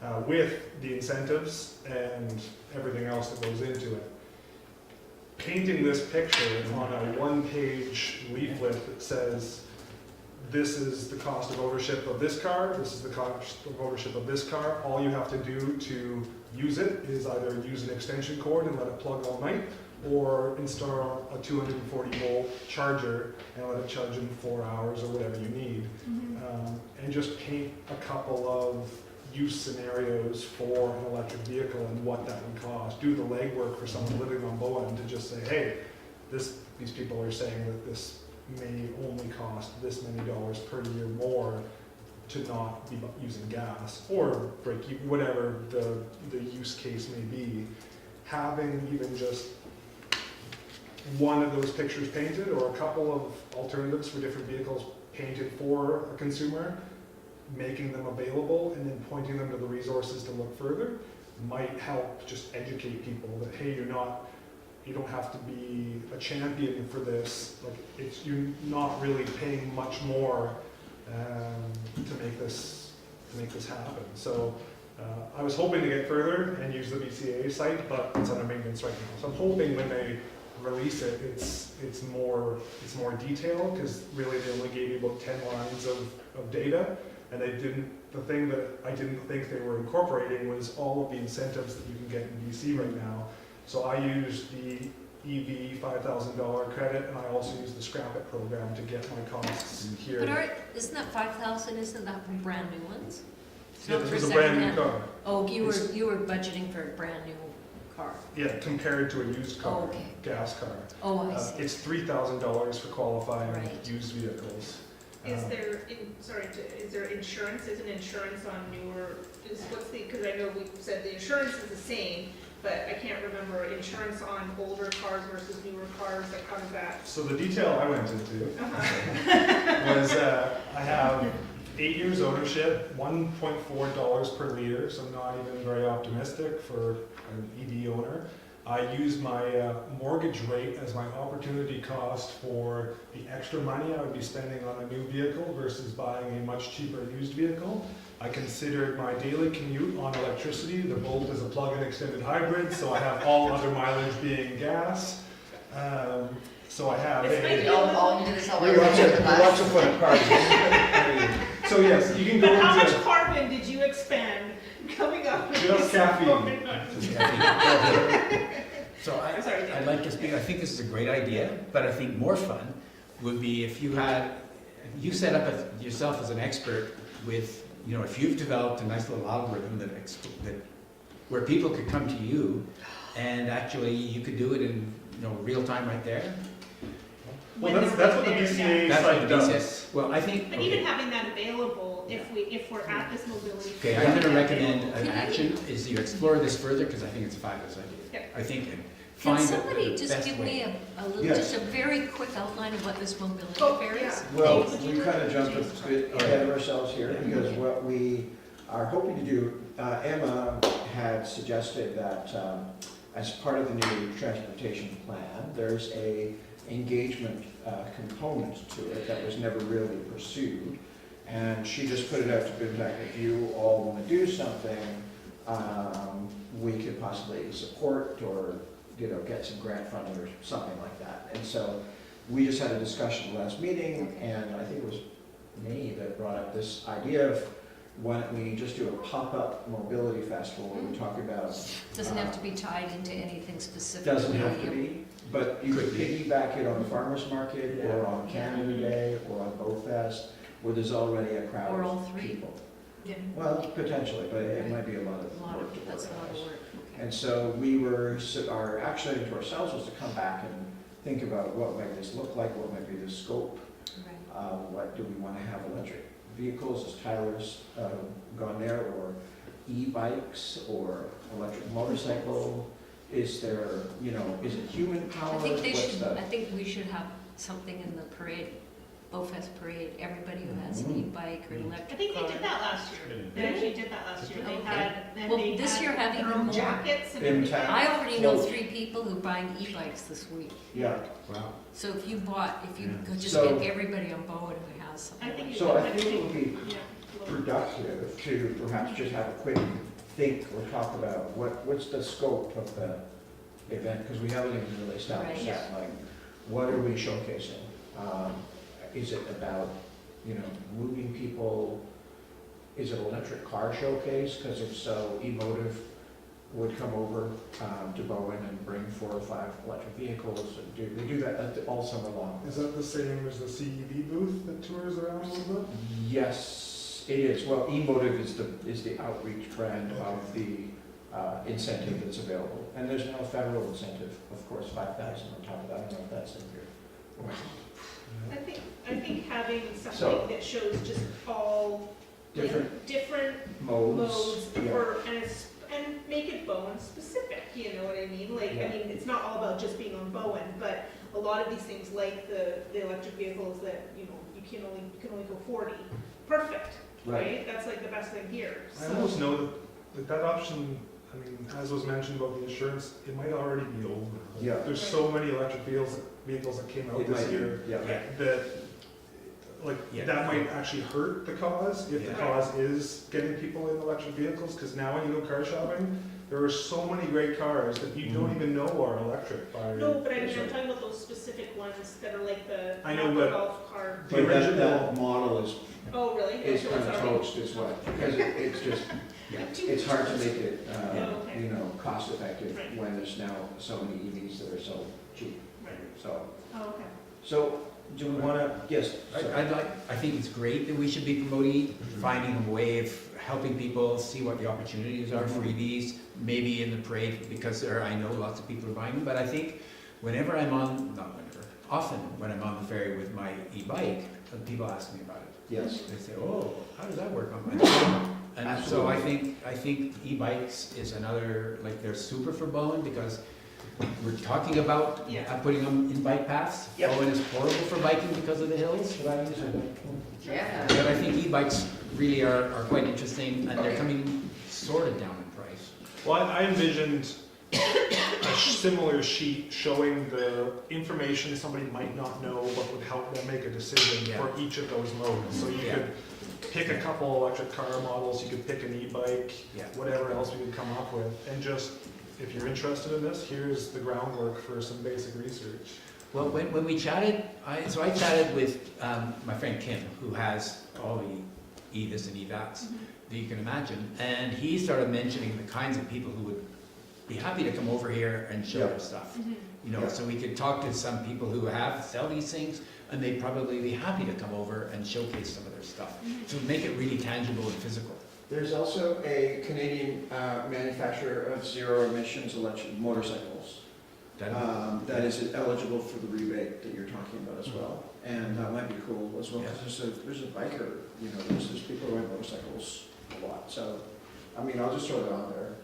Wow. with the incentives and everything else that goes into it. Painting this picture on a one-page leaflet that says, this is the cost of ownership of this car, this is the cost of ownership of this car. All you have to do to use it is either use an extension cord and let it plug all night, or install a 240 volt charger and let it charge in 4 hours or whatever you need. And just paint a couple of use scenarios for an electric vehicle and what that would cost. Do the legwork for someone living on Bowen to just say, hey, these people are saying that this may only cost this many dollars per year more to not be using gas, or break even, whatever the use case may be. Having even just one of those pictures painted, or a couple of alternatives for different vehicles painted for a consumer, making them available and then pointing them to the resources to look further, might help just educate people that, hey, you don't have to be a champion for this. Like, you're not really paying much more to make this happen. So I was hoping to get further and use the BCAA site, but it's under maintenance right now. So I'm hoping when they release it, it's more detailed, because really they only gave you about 10 lines of data, And the thing that I didn't think they were incorporating was all of the incentives that you can get in BC right now. So I used the EV $5,000 credit, and I also used the Scrap It program to get my costs here. But isn't that 5,000, isn't that for brand new ones? It's Yeah, not this for was a brand new secondhand? car. Oh, you were budgeting for a brand new car. Yeah, compared to a used car, Oh, okay. gas car. Oh, I see. It's $3,000 for qualifying Right. used vehicles. Is there, is there insurance, isn't insurance on newer, because I know we said the insurance is the same, but I can't remember insurance on older cars versus newer cars, like how does that? So the detail I went into Uh-huh. was I have 8 years ownership, $1.4 per liter, so I'm not even very optimistic for an EV owner. I use my mortgage rate as my opportunity cost for the extra money I would be spending on a new vehicle versus buying a much cheaper used vehicle. I considered my daily commute on electricity. The Bolt is a plug-in extended hybrid, so I have all other mileage being gas. So I have This might be All you did is all We lots of fun parties. So yes, you can go But how much into carbon did you expend coming up with just this? caffeine. So I'm sorry, Dan. I'd like to speak, I think this is a great idea, but I think more fun would be if you set up yourself as an expert with, if you've developed a nice little algorithm that where people could come to you and actually you could do it in, real time right there. Well, When that's they're what the right there, BCA That's site what the BCA does. Well, I think, But okay. even having that available, if we're at this mobility. Okay, I'm gonna recommend an action, is you explore this further, because I think it's a fabulous idea. Yeah. I think, Can find the somebody just best give way. me a little, Yes. just a very quick outline of what this mobility Oh, fair yeah. is? Well, Would we you- kind of jumped a bit ahead of ourselves here, because what we are hoping to do, Emma had suggested that as part of the new transportation plan, there's a engagement component to it that was never really pursued. And she just put it out to bid back, if you all want to do something, we could possibly support or, get some grant funding or something like that. And so we just had a discussion last meeting, and I think it was me that brought up this idea of why don't we just do a pop-up mobility festival where we talk about. Doesn't have to be tied into anything specific. Doesn't have to be, but you could Could be. piggyback it on the farmer's market, or on Canada Day, or on BoFest, where there's already a crowd Or all of three. people. Yeah. Well, potentially, but it might be a lot A lot of of, work to that's a lot of organize. work, okay. And so our action item to ourselves was to come back and think about what might this look like, what might be the scope, Right. what do we want to have electric vehicles, as Tyler's gone there, or e-bikes, or electric motorcycle? Is there, is it human powered? I think we should have something in the parade, BoFest parade, everybody who has an e-bike or electric car. I think they did that last year. They actually did that last year. They Okay. had, and Well, they this had year have their even own more. jackets and In everything. town. I already know Well- 3 people who are buying e-bikes this week. Yeah, Wow. So if you could just So- get everybody on board who has something. I think you so I should think it would be yeah. productive to perhaps just have a quick think or talk about what's the scope of the event, because we haven't even really established Right. that, like, what are we showcasing? Is it about, moving people? Is it an electric car showcase? Because if so, Emotive would come over to Bowen and bring 4 or 5 electric vehicles, and they do that all summer long. Is that the same as the CEV booth that tours around a little bit? Yes, it is. Well, Emotive is the outreach brand of the incentive that's available. And there's no federal incentive, of course, 5,000 on top of that. I don't know if that's in here. I think having So- something that shows just all like, different Modes. modes Yeah. and make it Bowen specific, you know what I mean? Like, Yeah. I mean, it's not all about just being on Bowen, but a lot of these things, like the electric vehicles that, you can only go 40. Perfect, right? That's like the best thing here. I So- almost know that option, as was mentioned about the insurance, it might already be over. Yeah. There's so many electric vehicles that came out It this might be, year yeah. that, Yeah. that might actually hurt the cause if the Yeah. cause is getting people in electric vehicles, because now when you go car shopping, There are so many great cars that you don't even know are electric by. No, but I mean, I'm talking about those specific ones that are like the I know, but- golf car. The But that original- model is Oh, really? kind So it's of already- toast is what, because it's just, it's hard to make it, Oh, okay. you know, cost effective Right. when there's now so many EVs that are so cheap. Right. So, Oh, okay. so do we want to, yes, I think it's great that we should be promoting, finding a way of helping people see what the opportunities are for EVs, maybe in the parade, because I know lots of people are buying them, but I think whenever I'm on, not whenever, often when I'm on the ferry with my e-bike, people ask me about it. yes. They say, oh, how does that work on my And so I think e-bikes is another, like, they're super for Bowen because we're talking about Yeah. putting them in bike paths. Yep. Bowen is horrible for biking because of the hills. Should I use it? Yeah. But I think e-bikes really are quite interesting and they're coming sort of down in price. Well, I envisioned a similar sheet showing the information somebody might not know but would help them make a decision Yeah. for each of those modes. So you Yeah. could pick a couple electric car models, you could pick an e-bike, Yeah. whatever else we could come up with, and just, if you're interested in this, here's the groundwork for some basic research. Well, when we chatted, I chatted with my friend Kim, who has all the EVs and EVATs that you can imagine, and he started mentioning the kinds of people who would be happy to come over here and show Yeah. their stuff. Mm-hmm. You know, Yeah. so we could talk to some people who sell these things, and they'd probably be happy to come over and showcase some of their stuff, to make it really tangible and physical. There's also a Canadian manufacturer of zero emissions electric motorcycles that is eligible for the rebate that you're talking about as well. And that might be cool as well, because there's a biker, you know, there's people who ride motorcycles a lot. So, I mean, I'll just throw it out there.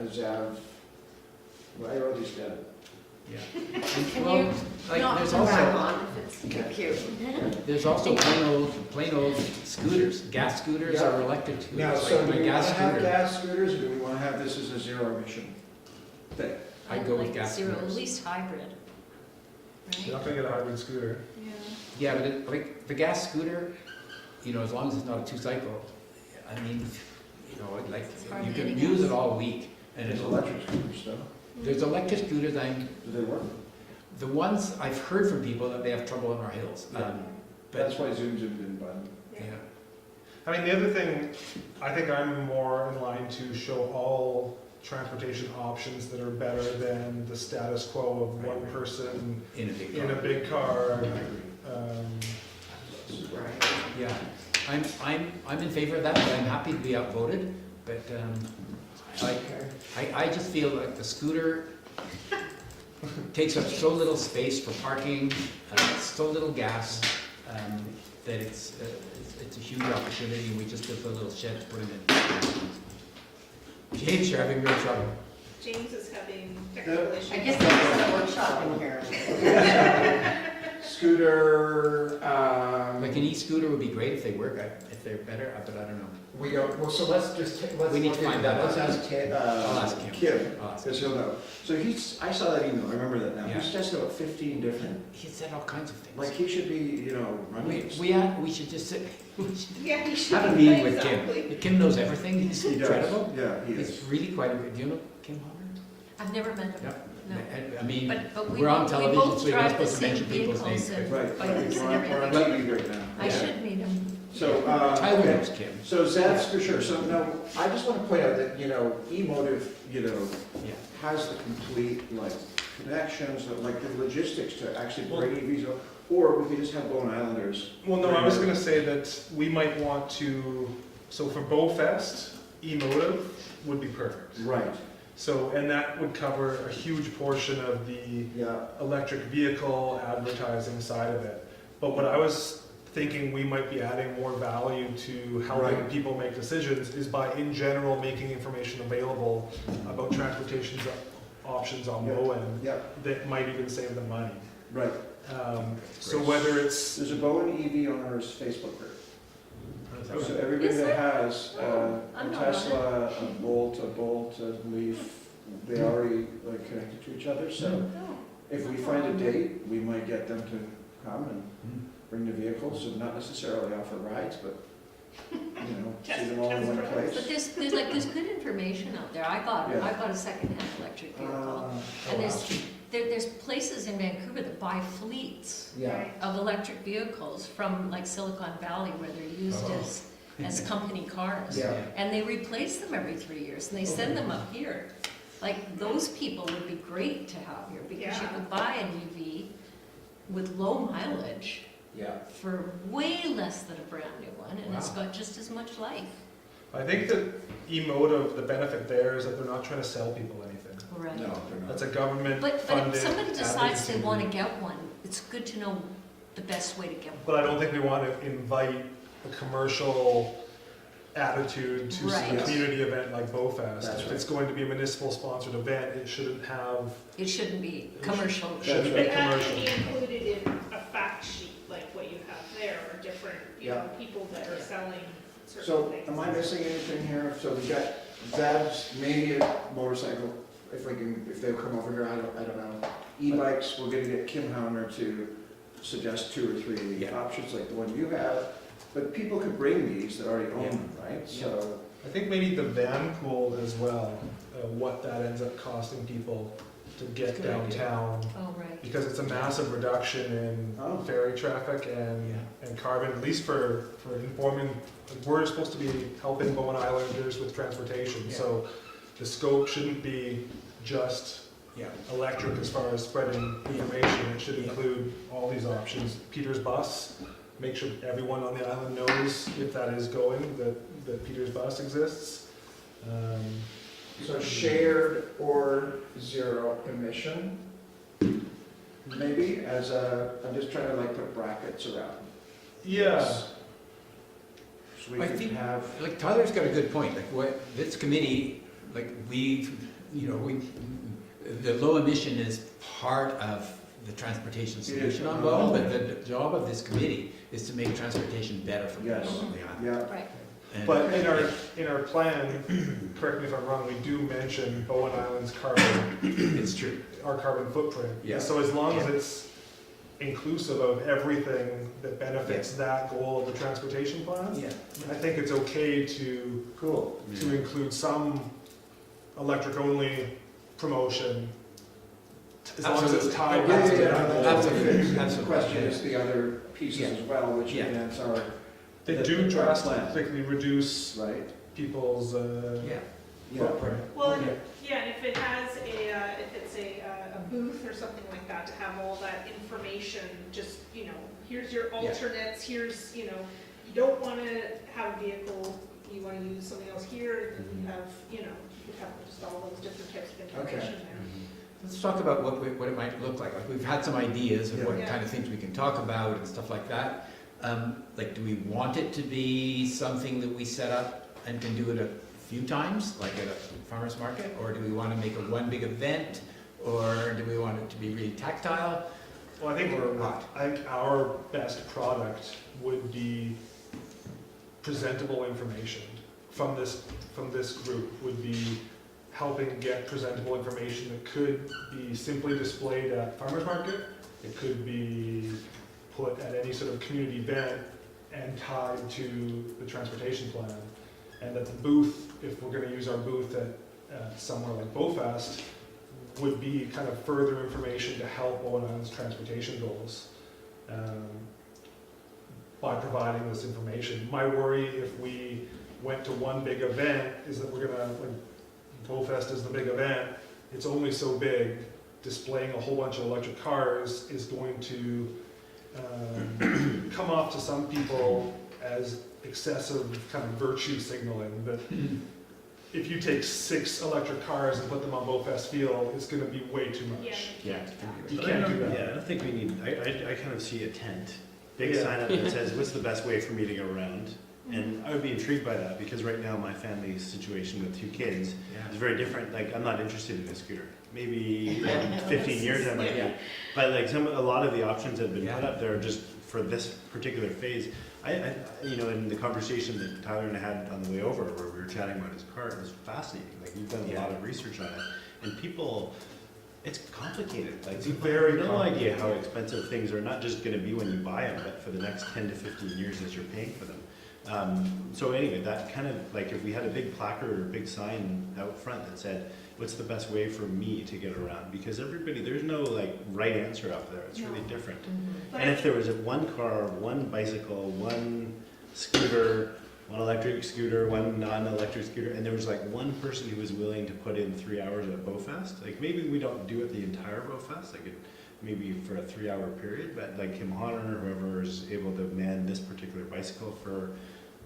Zav, well, I wrote these down. Yeah. Can Well, you like, not there's come back also, on if it's cute? there's also plain old scooters, gas scooters Yeah. or electric scooters. Now, Like so do my we want gas to have scooter, gas scooters, or do we want to have this as a zero emission thing? I'd go with Like gas zero, scooters. at least hybrid, You're right? not gonna get a hybrid scooter. Yeah. Yeah, but like the gas scooter, you know, as long as it's not a two-cycle, I mean, you know, like, hardly you can any use gas. it all week. And There's it's electric scooters though. There's electric scooters, Do they work? the ones I've heard from people that they have trouble on our hills. Yeah. But, That's why Zoom didn't buy them. yeah, I mean, the other thing, I think I'm more in line to show all transportation options that are better than the status quo of one Right. person in a big in a car. big car. I agree. Yeah, I'm in favor of that, but I'm happy to be outvoted, but, I just feel like the scooter takes up so little space for parking, so little gas, that it's a huge opportunity, and we just built a little shed to put them in. James, you're having real trouble. James is having technical issues. I guess there's a workshop in here. Scooter, Like an e-scooter would be great if they work, if they're better, but I don't know. we don't, well, so let's just, let's We need look to into find that. that Let's out. ask I'll ask Kim. Kim, I'll ask because he'll know. So I saw that email, I remember that now. Yeah. He's tested about 15 different, He said all kinds of things. like he should be, you know, running. We should just sit, we should Yeah, he should. have a meeting with Exactly. Kim. Kim knows everything, he's He does. incredible. Yeah, he He's is. really quite, do you know Kim Holler? I've never met them, Yep. no. I mean, But we we're on both, we television, both so you're not drive the supposed to same mention people's vehicles names, and Right, bikes and we're on everything. TV right now. I Yeah. should meet him. So, Tyler okay. knows Kim. So Zav's for sure. So now, I just want to point out that, you know, eMotive, you know, Yeah. has the complete, like, connections, like the logistics to actually bring EVs, or we could just have Bowen Islanders. Well, no, I was gonna say that we might want to, so for BowFest, eMotive would be perfect. Right, So, and that would cover a huge portion of the yeah, electric vehicle advertising side of it. But what I was thinking we might be adding more value to helping Right. people make decisions is by, in general, making information available about transportation options on Yeah. Bowen yeah, that might even save them money. right. So whether it's, There's a Bowen EV owners Facebook group. How does that So work? everybody Is that there? has I'm a not on Tesla, a Bolt, a Leaf, they already like connected to each other. So Oh. if we find a date, we might get them to come and Hmm. bring the vehicles, and not necessarily offer rides, but see them all in one But place. there's good information out there. I got a secondhand electric vehicle. And there's places in Vancouver that buy fleets Yeah, of electric vehicles from like Silicon Valley where they're used as company cars. yeah. And they replace them every 3 years and they send them up here. Like those people would be great to have here because you Yeah. could buy an EV with low mileage Yeah. for way less than a brand new one and it's got just as much life. I think that E-Motive, the benefit there is that they're not trying to sell people anything. Right. No, they're not. That's a government But funded if somebody decides they advocacy want to group. get one, it's good to know the best way to get one. But I don't think we want to invite a commercial attitude to Right. a community event like BoFest. That's If it's right. going to be a municipal sponsored event, it shouldn't have, It shouldn't be commercial. shouldn't That's be But that commercial. can be included in a fact sheet, like what you have there, or different, people that are selling certain So, things. am I missing anything here? So we got Zab's, maybe a motorcycle, if they'll come over here, I don't know. E-bikes, we're gonna get Kim Hauner to suggest 2 or 3 options like the one you have. But people could bring these that already own them, right? So, I think maybe the van pool as well, what that ends up costing people to get Good idea. downtown. Oh, right. Because it's a massive reduction in Oh. ferry traffic and carbon, at least for informing, we're supposed to be helping Bowen Islanders with transportation. Yeah. So the scope shouldn't be just Yeah. electric as far as spreading information. It should Yeah. include all these options. Peter's Bus, make sure everyone on the island knows if that is going, that Peter's Bus exists. so shared or zero emission, maybe as I'm just trying to like put brackets around. Yeah, So we I could think- have, Like Tyler's got a good point, like what, this committee, like the low emission is part of the transportation solution on Bowen, but the job of this committee is to make transportation better for people Yes. on the island. yeah, Right. And- but in our plan, correct me if I'm wrong, we do mention Bowen Island's carbon, It's true. our carbon footprint. Yeah. So as long as Yeah. it's inclusive of everything that benefits that goal of the transportation plan, Yeah. I think it's okay to cool. include some electric-only promotion, as long as it's tied Yeah, to yeah, that goal. Absolutely. The Absolutely. question is the other pieces Yeah. as well, which Yeah. events are, They the do plan. drastically reduce right? people's Yeah. footprint. Well, and if it has if it's a booth or something like that, to have all that information, just, here's your alternates, here's, you don't want to have a vehicle, you want to use something else here, and you have, you have just all those different types of information there. Let's talk about what it might look like. Like we've had some ideas of what Yeah. kind of things we can talk about and stuff like that. Like, do we want it to be something that we set up and can do it a few times, like at a farmer's market? Or do we want to make it one big event? Or do we want it to be really tactile? Well, I think Or what? our best product would be presentable information from this group, would be helping get presentable information that could be simply displayed at farmer's market. It could be put at any sort of community event and tied to the transportation plan. And that the booth, if we're gonna use our booth at somewhere like BoFest, would be kind of further information to help Bowen Island's transportation goals by providing this information. My worry if we went to one big event is that we're gonna, like, BoFest is the big event, it's only so big, displaying a whole bunch of electric cars is going to come off to some people as excessive kind of virtue signaling, that if you take 6 electric cars and put them on BoFest field, it's gonna be way too much. Yeah. You But can't do that. Yeah, I don't think we need, I kind of see a tent, big Yeah. sign up that says, what's the best way for me to go around? And I would be intrigued by that, because right now my family's situation with 2 kids is very different. Like, I'm not interested in a scooter. Maybe in 15 years I might be. Yeah. But like a lot of the options that have been put Yeah. up there are just for this particular phase. I in the conversation that Tyler and I had on the way over, where we were chatting about his car, it was fascinating. Like, you've done a lot of research on it, and people, it's complicated. Like, It's people very have no idea how complicated. expensive things are, not just going to be when you buy them, but for the next 10 to 15 years as you're paying for them. So anyway, that kind of, like, if we had a big placard or a big sign out front that said, what's the best way for me to get around? Because everybody, there's no like right answer out there. It's really No. different. But And if there was one car, one bicycle, one scooter, one electric scooter, one non-electric scooter, and there was like one person who was willing to put in 3 hours at Bowfest, like maybe we don't do it the entire Bowfest, like maybe for a 3-hour period, but like Kim Honor or whoever is able to man this particular bicycle for,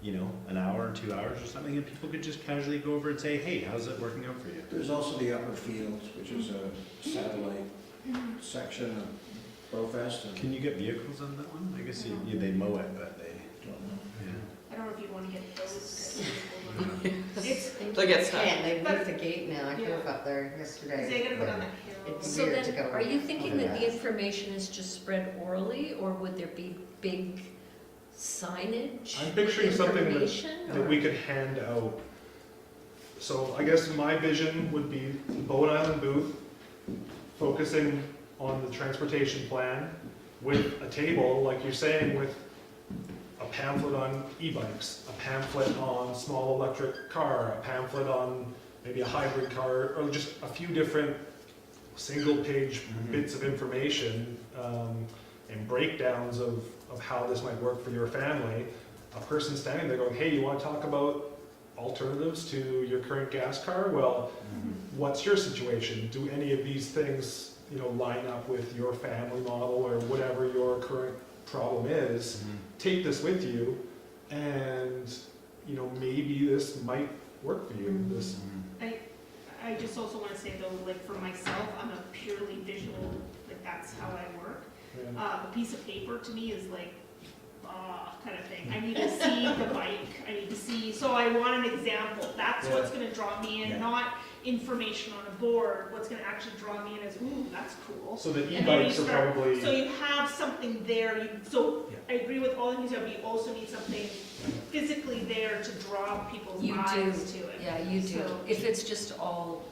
you know, an hour or 2 hours or something, and people could just casually go over and say, hey, how's it working out for you? There's also the upper fields, which is a satellite section of Bowfest, and Can you get vehicles on that one? I guess they mow it, but they, don't know. yeah. I don't know if you'd want to get those. It's, Look at stuff. Yeah, they But- moved the gate now. I drove up there yesterday. because they gotta go down that hill. It's So weird to then, go. are you thinking that the Yeah. information is just spread orally, or would there be big signage? I'm picturing with something information, that or- we could hand out. So I guess my vision would be the Bowen Island booth, focusing on the transportation plan with a table, like you're saying, with a pamphlet on e-bikes, a pamphlet on small electric car, a pamphlet on maybe a hybrid car, or just a few different single-page bits of information and breakdowns of how this might work for your family. A person standing there going, hey, you want to talk about alternatives to your current gas car? Well, what's your situation? Do any of these things, you know, line up with your family model or whatever your current problem is? Take this with you, and you know, maybe this might work for you. This I just also want to say though, like for myself, I'm a purely visual, like that's how I work. A piece of paper to me is like, kind of thing. I need to see the bike, I need to see, so I want an example. That's what's gonna draw me in, Yeah. not information on a board. What's gonna actually draw me in is, ooh, that's cool. So the And then you e-bikes are start- probably, So you have something there, so Yeah. I agree with all of you, but you also need something physically there to draw people's You do. eyes to it. Yeah, you do. So- If it's just all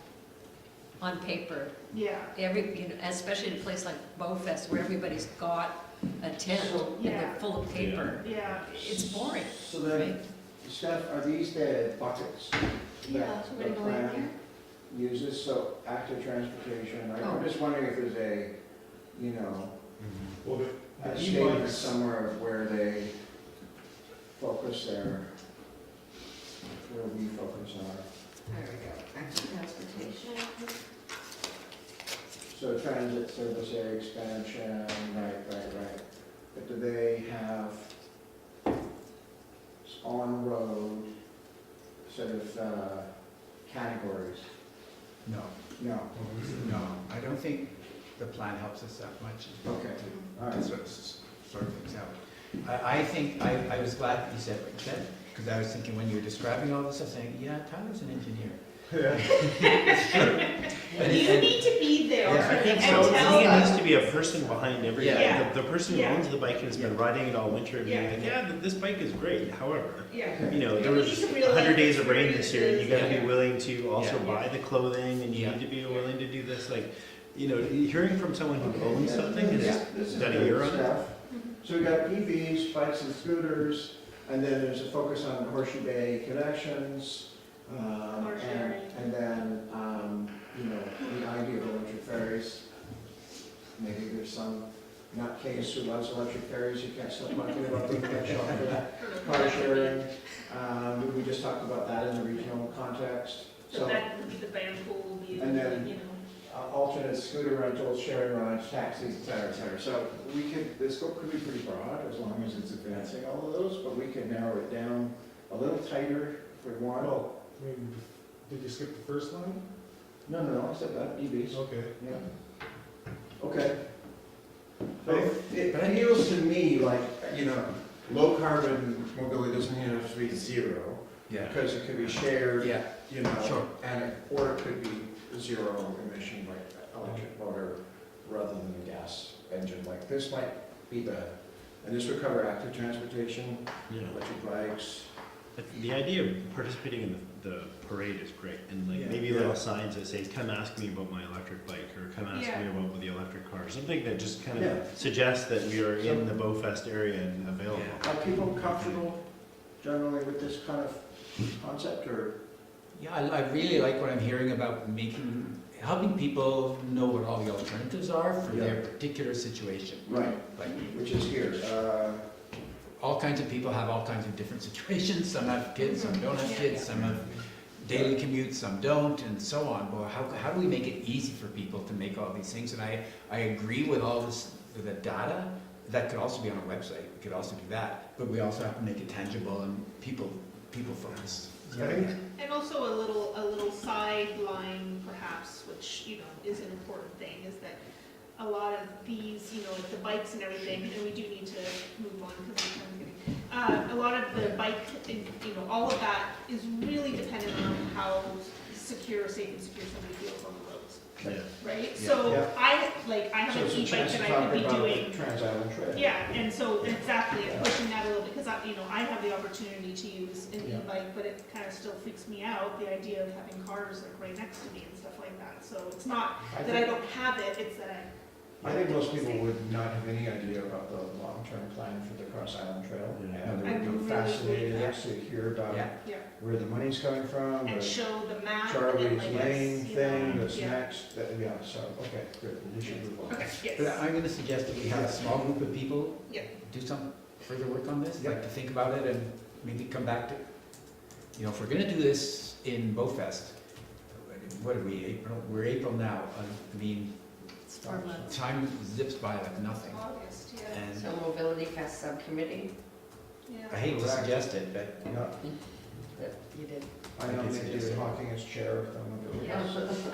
on paper, Yeah, you know, especially in a place like Bowfest where everybody's got a tent So- and they're Yeah. full of paper, yeah. it's boring, So then, right? Steph, are these the buckets Yeah, that so the we're gonna go in plan uses? So active transportation, right? Oh. I'm just wondering if there's a, you know, well, a the statement e-bikes, somewhere of where they focus their, where we focus our. There we go. Active transportation. So transit service area expansion, right. But do they have on-road sort of categories? No, No. no, I don't think the plan helps us that much. Okay, all To right. sort things out. I think, I was glad that you said what you said, because I was thinking when you were describing all this, I was saying, yeah, Tyler's an engineer. But You it- need to be there Yeah, I and think So so. I tell think it them. needs to be a person behind every, Yeah. the person who Yeah. owns the bike and has been riding it all winter and being Yeah. like, yeah, this bike is great, however, Yeah. you know, You there need was some real 100 life days of rain this year, and you gotta Yeah. be willing to also Yeah. buy the clothing, and you Yeah. need to be willing to do this, like, you know, hearing from someone who owns something and Yeah, has this is done a good year on it. stuff. So we got EVs, bikes and scooters, and then there's a focus on Horseshoe Bay connections. Car sharing. And then, you know, the idea of electric ferries. Maybe there's some nutcase who loves electric ferries, you can't stop talking about the connection for that. Car sharing, we just talked about that in the regional context. So So that would be the band pool, would be, And then- you know. alternate scooter rentals, sharing rides, taxis, et cetera, et cetera. So we could, the scope could be pretty broad as long as it's advancing all of those, but we could narrow it down a little tighter if we want. well, I mean, did you skip the first line? No, I said that, EVs. Okay. Yeah. Okay. So it But I- feels to me like, you know, low carbon mobility doesn't mean it has to be zero, Yeah, because it could be shared, yeah, you know, Sure. or it could be zero emission, like electric motor, rather than a gas engine. Like this might be and this would cover active transportation, You know, electric bikes. but the idea of participating in the parade is great, and like Yeah. maybe Yeah. little signs that say, come ask me about my electric bike, or come ask Yeah. me about the electric car, something that just kind Yeah. of suggests that we are in the Bowfest area and available. Yeah. Are people comfortable generally with this kind of concept, or? Yeah, I really like what I'm hearing about helping people know what all the alternatives are for their particular situation. Right, Like, which is here. all kinds of people have all kinds of different situations. Some have kids, some don't have kids, some have daily commutes, some don't, and so on. Well, how do we make it easy for people to make all these things? And I agree with all this, the data. That could also be on a website. We could also do that. But we also have to make it tangible and people focused. And also a little sideline perhaps, which, you know, is an important thing, is that a lot of these, you know, like the bikes and everything, and we do need to move on because the time's getting, a lot of the bike, you know, all of that is really dependent on how safe and secure somebody feels on the roads, right? Yeah. So Yeah. I have So an it's a e-bike chance to that I talk could be about doing. the Trans-Island Trail. Yeah, and so exactly, and pushing that a little bit, because I have the opportunity to use an Yeah. e-bike, but it kind of still freaks me out, the idea of having cars like right next to me and stuff like that. So it's not that I don't have it, it's that I think most people would not have any idea about the long-term plan for the Cross Island Trail. Yeah. And I they would really be fascinated believe to hear about Yeah. Yeah, where the money's coming from, and the show the map. and Charlie's like, Lane you thing know, that's yeah. next. Yeah, so, okay, good, you should move on. Okay, But yes. I'm going to suggest that we have a small group of people Yeah. do some further work on this, Yeah. like to think about it and maybe come back to, you know, if we're going to do this in BoFest, what are we, April? We're April now. I mean, It's 4 months. time zips by like nothing. August, yeah. And So mobility fast subcommittee, I hate to suggest it, but Yeah, that you did. I nominate David Hawking as chair of the mobility. Yeah.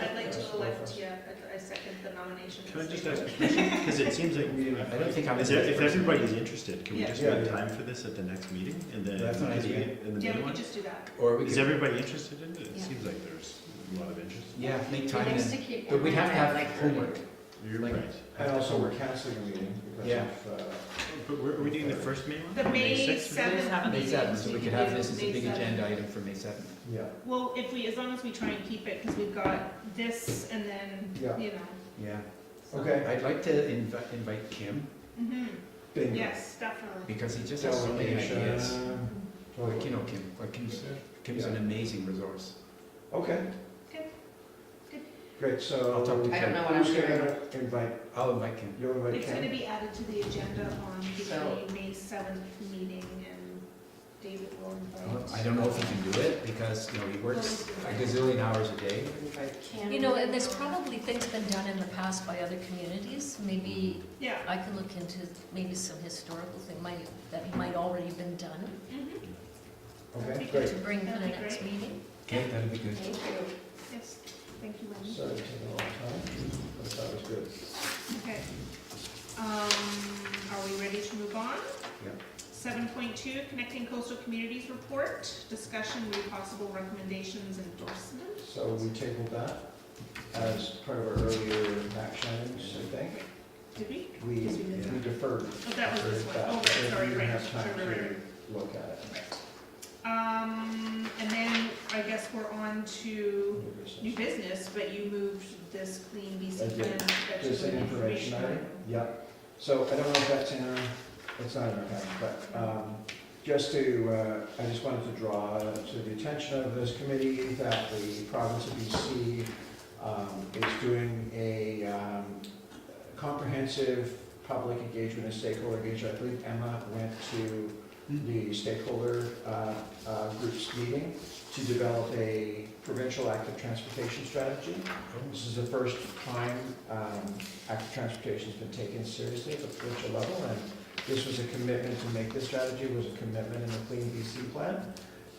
I'd like That's to elect, BoFest. I second the nomination. Can I just ask a question? Because it seems like, I don't think I'm. if everybody's interested, can we Yeah. just Yeah, make yeah. time for this at the next meeting? And then That's what I maybe think. in the Yeah, we main one? could just do that. Or we Is could, everybody interested in it? It Yeah. seems like there's a lot of interest. yeah, make It time needs to in. keep. But we'd have to have like homework. You're Like- right. And also, we're canceling a meeting because Yeah. of, But are we doing the first May one? The May 6th? 7th May meeting. 7th, so we could have this as a May big 7th. agenda item for May 7th. yeah, Well, as long as we try and keep it, because we've got this and then, Yeah. you know. Yeah. okay. I'd like to invite Kim, Bingo. Yes, definitely. because he just has so many Delegation. ideas. Like, Totally. you know Kim, like Kim's an amazing resource. Okay. Good. Good. Great, so. I'll talk to I don't know what Who's I'm gonna doing. invite, I'll invite Kim. you'll invite It's gonna Ken? be added to the agenda on So- the May 7th meeting, and David will invite. I don't know if he can do it, because, you know, he works a gazillion hours a day. You know, and there's probably things been done in the past by other communities. Maybe Yeah. I can look into maybe some historical thing that might already been done Okay, to great. bring to the That'd be next great. meeting. Okay, that'd be good. Thank you. Yes, thank you, Wendy. Sorry, it's taking a long time, but that was good. Okay. Are we ready to move on? Yeah. 7.2, Connecting Coastal Communities Report, discussion with possible recommendations, endorsement. So we tabled that as part of our earlier actions, I think. Did we? We Yes, we did. we deferred. Oh, that was this one. that. Oh, right, So sorry, we didn't right. have time Right, right, to look at it. And then I guess we're on to New new business. business, but you moved this CleanBC I did. plan. that's Just an an information item, yep. So I don't know if that's in our, it's not in our package, but just to, I just wanted to draw to the attention of this committee that the province of BC is doing a comprehensive public engagement and stakeholder engagement. I believe Emma went to the stakeholder group's meeting to develop a provincial active transportation strategy. This is the first time active transportation has been taken seriously at the provincial level, and this was a commitment to make this strategy, was a commitment in the CleanBC plan.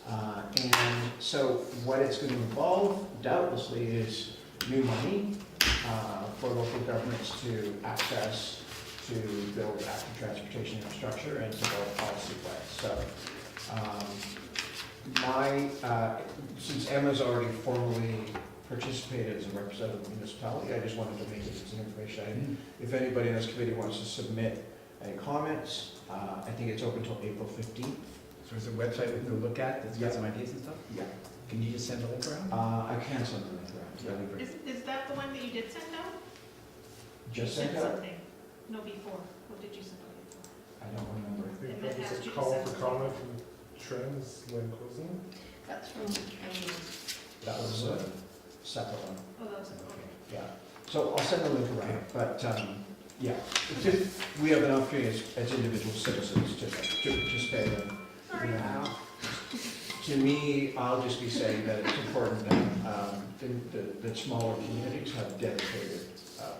And so what it's going to involve doubtlessly is new money for local governments to access to build active transportation infrastructure and develop policy plans. So since Emma's already formally participated as a representative of the municipality, I just wanted to make it as an information item. If anybody in this committee wants to submit any comments, I think it's open until April 15th. So there's a website we can look at that's got some ideas and stuff? Yeah. Can you just send a link around? I can send them around. That'd be great. Is that the one that you did send out? Just You sent sent out? something. No, before. What did you send out before? I don't remember. I think And that then was asked a you to call send for it. comment from Translink, wasn't it? That's from, That was a separate one, Oh, that was, okay. yeah. So I'll send the link around, but, yeah, it's just, we have an opportunity as individual citizens to participate in. Sorry. To me, I'll just be saying that it's important that smaller communities have dedicated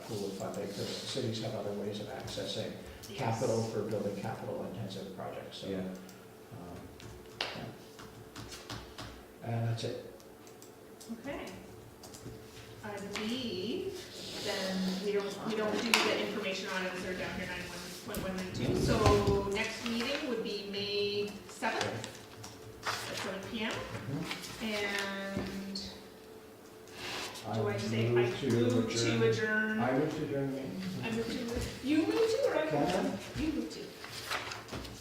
pool of funding, because cities have other ways of accessing capital for building capital intensive projects, so. Yeah. And that's it. Okay. I believe then we don't do the information on it, they're down here 91192. So next meeting would be May 7th at 7 PM. And do I say, I move to adjourn? I move to adjourn the meeting. I move to, you move to, or I move to? You move to.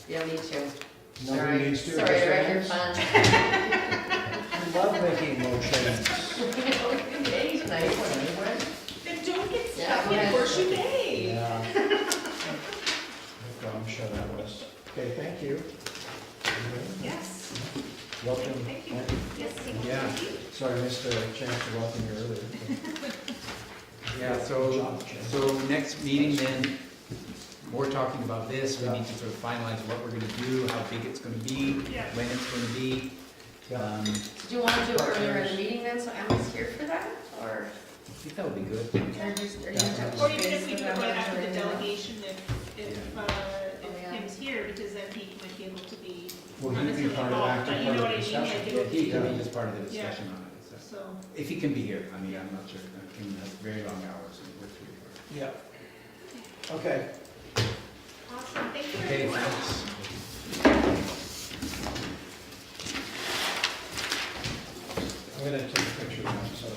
yeah, me too. Nobody needs to. Sorry, just right, you're hands. fun. I love making motions. Okay, tonight, anyway. Then don't get Yeah, stuck in yeah. Horseshoe Bay. Yeah. I'm sure that was. Okay, thank you. Yes. Welcome. Thank you. Yes, thank you. Yeah. Thank you. Sorry, I missed the chance to welcome you earlier. Yeah, Good so, job, Jim. so next meeting then, more talking about this, we Yeah. need to sort of finalize what we're gonna do, how big it's gonna be, Yeah. when it's gonna be. Yeah. Did you want to do it earlier in the meeting then, so Emma's here for that, or? I think that would be good. Or just, or you Yeah. have Or even space if we for do that it right one, after the or- delegation, if yeah. Tim's here, because then he might be able to be, Will not he be necessarily part of involved, active but you know part what I of the mean? Like, discussion? it would He be, can be just part of the discussion on it, so. so, If he can be here, I mean, I'm not sure, Kim has very long hours and works really hard. Yeah. Okay. awesome, thank you. Okay, everyone. thanks. I'm gonna take a picture now, so.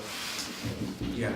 Yeah.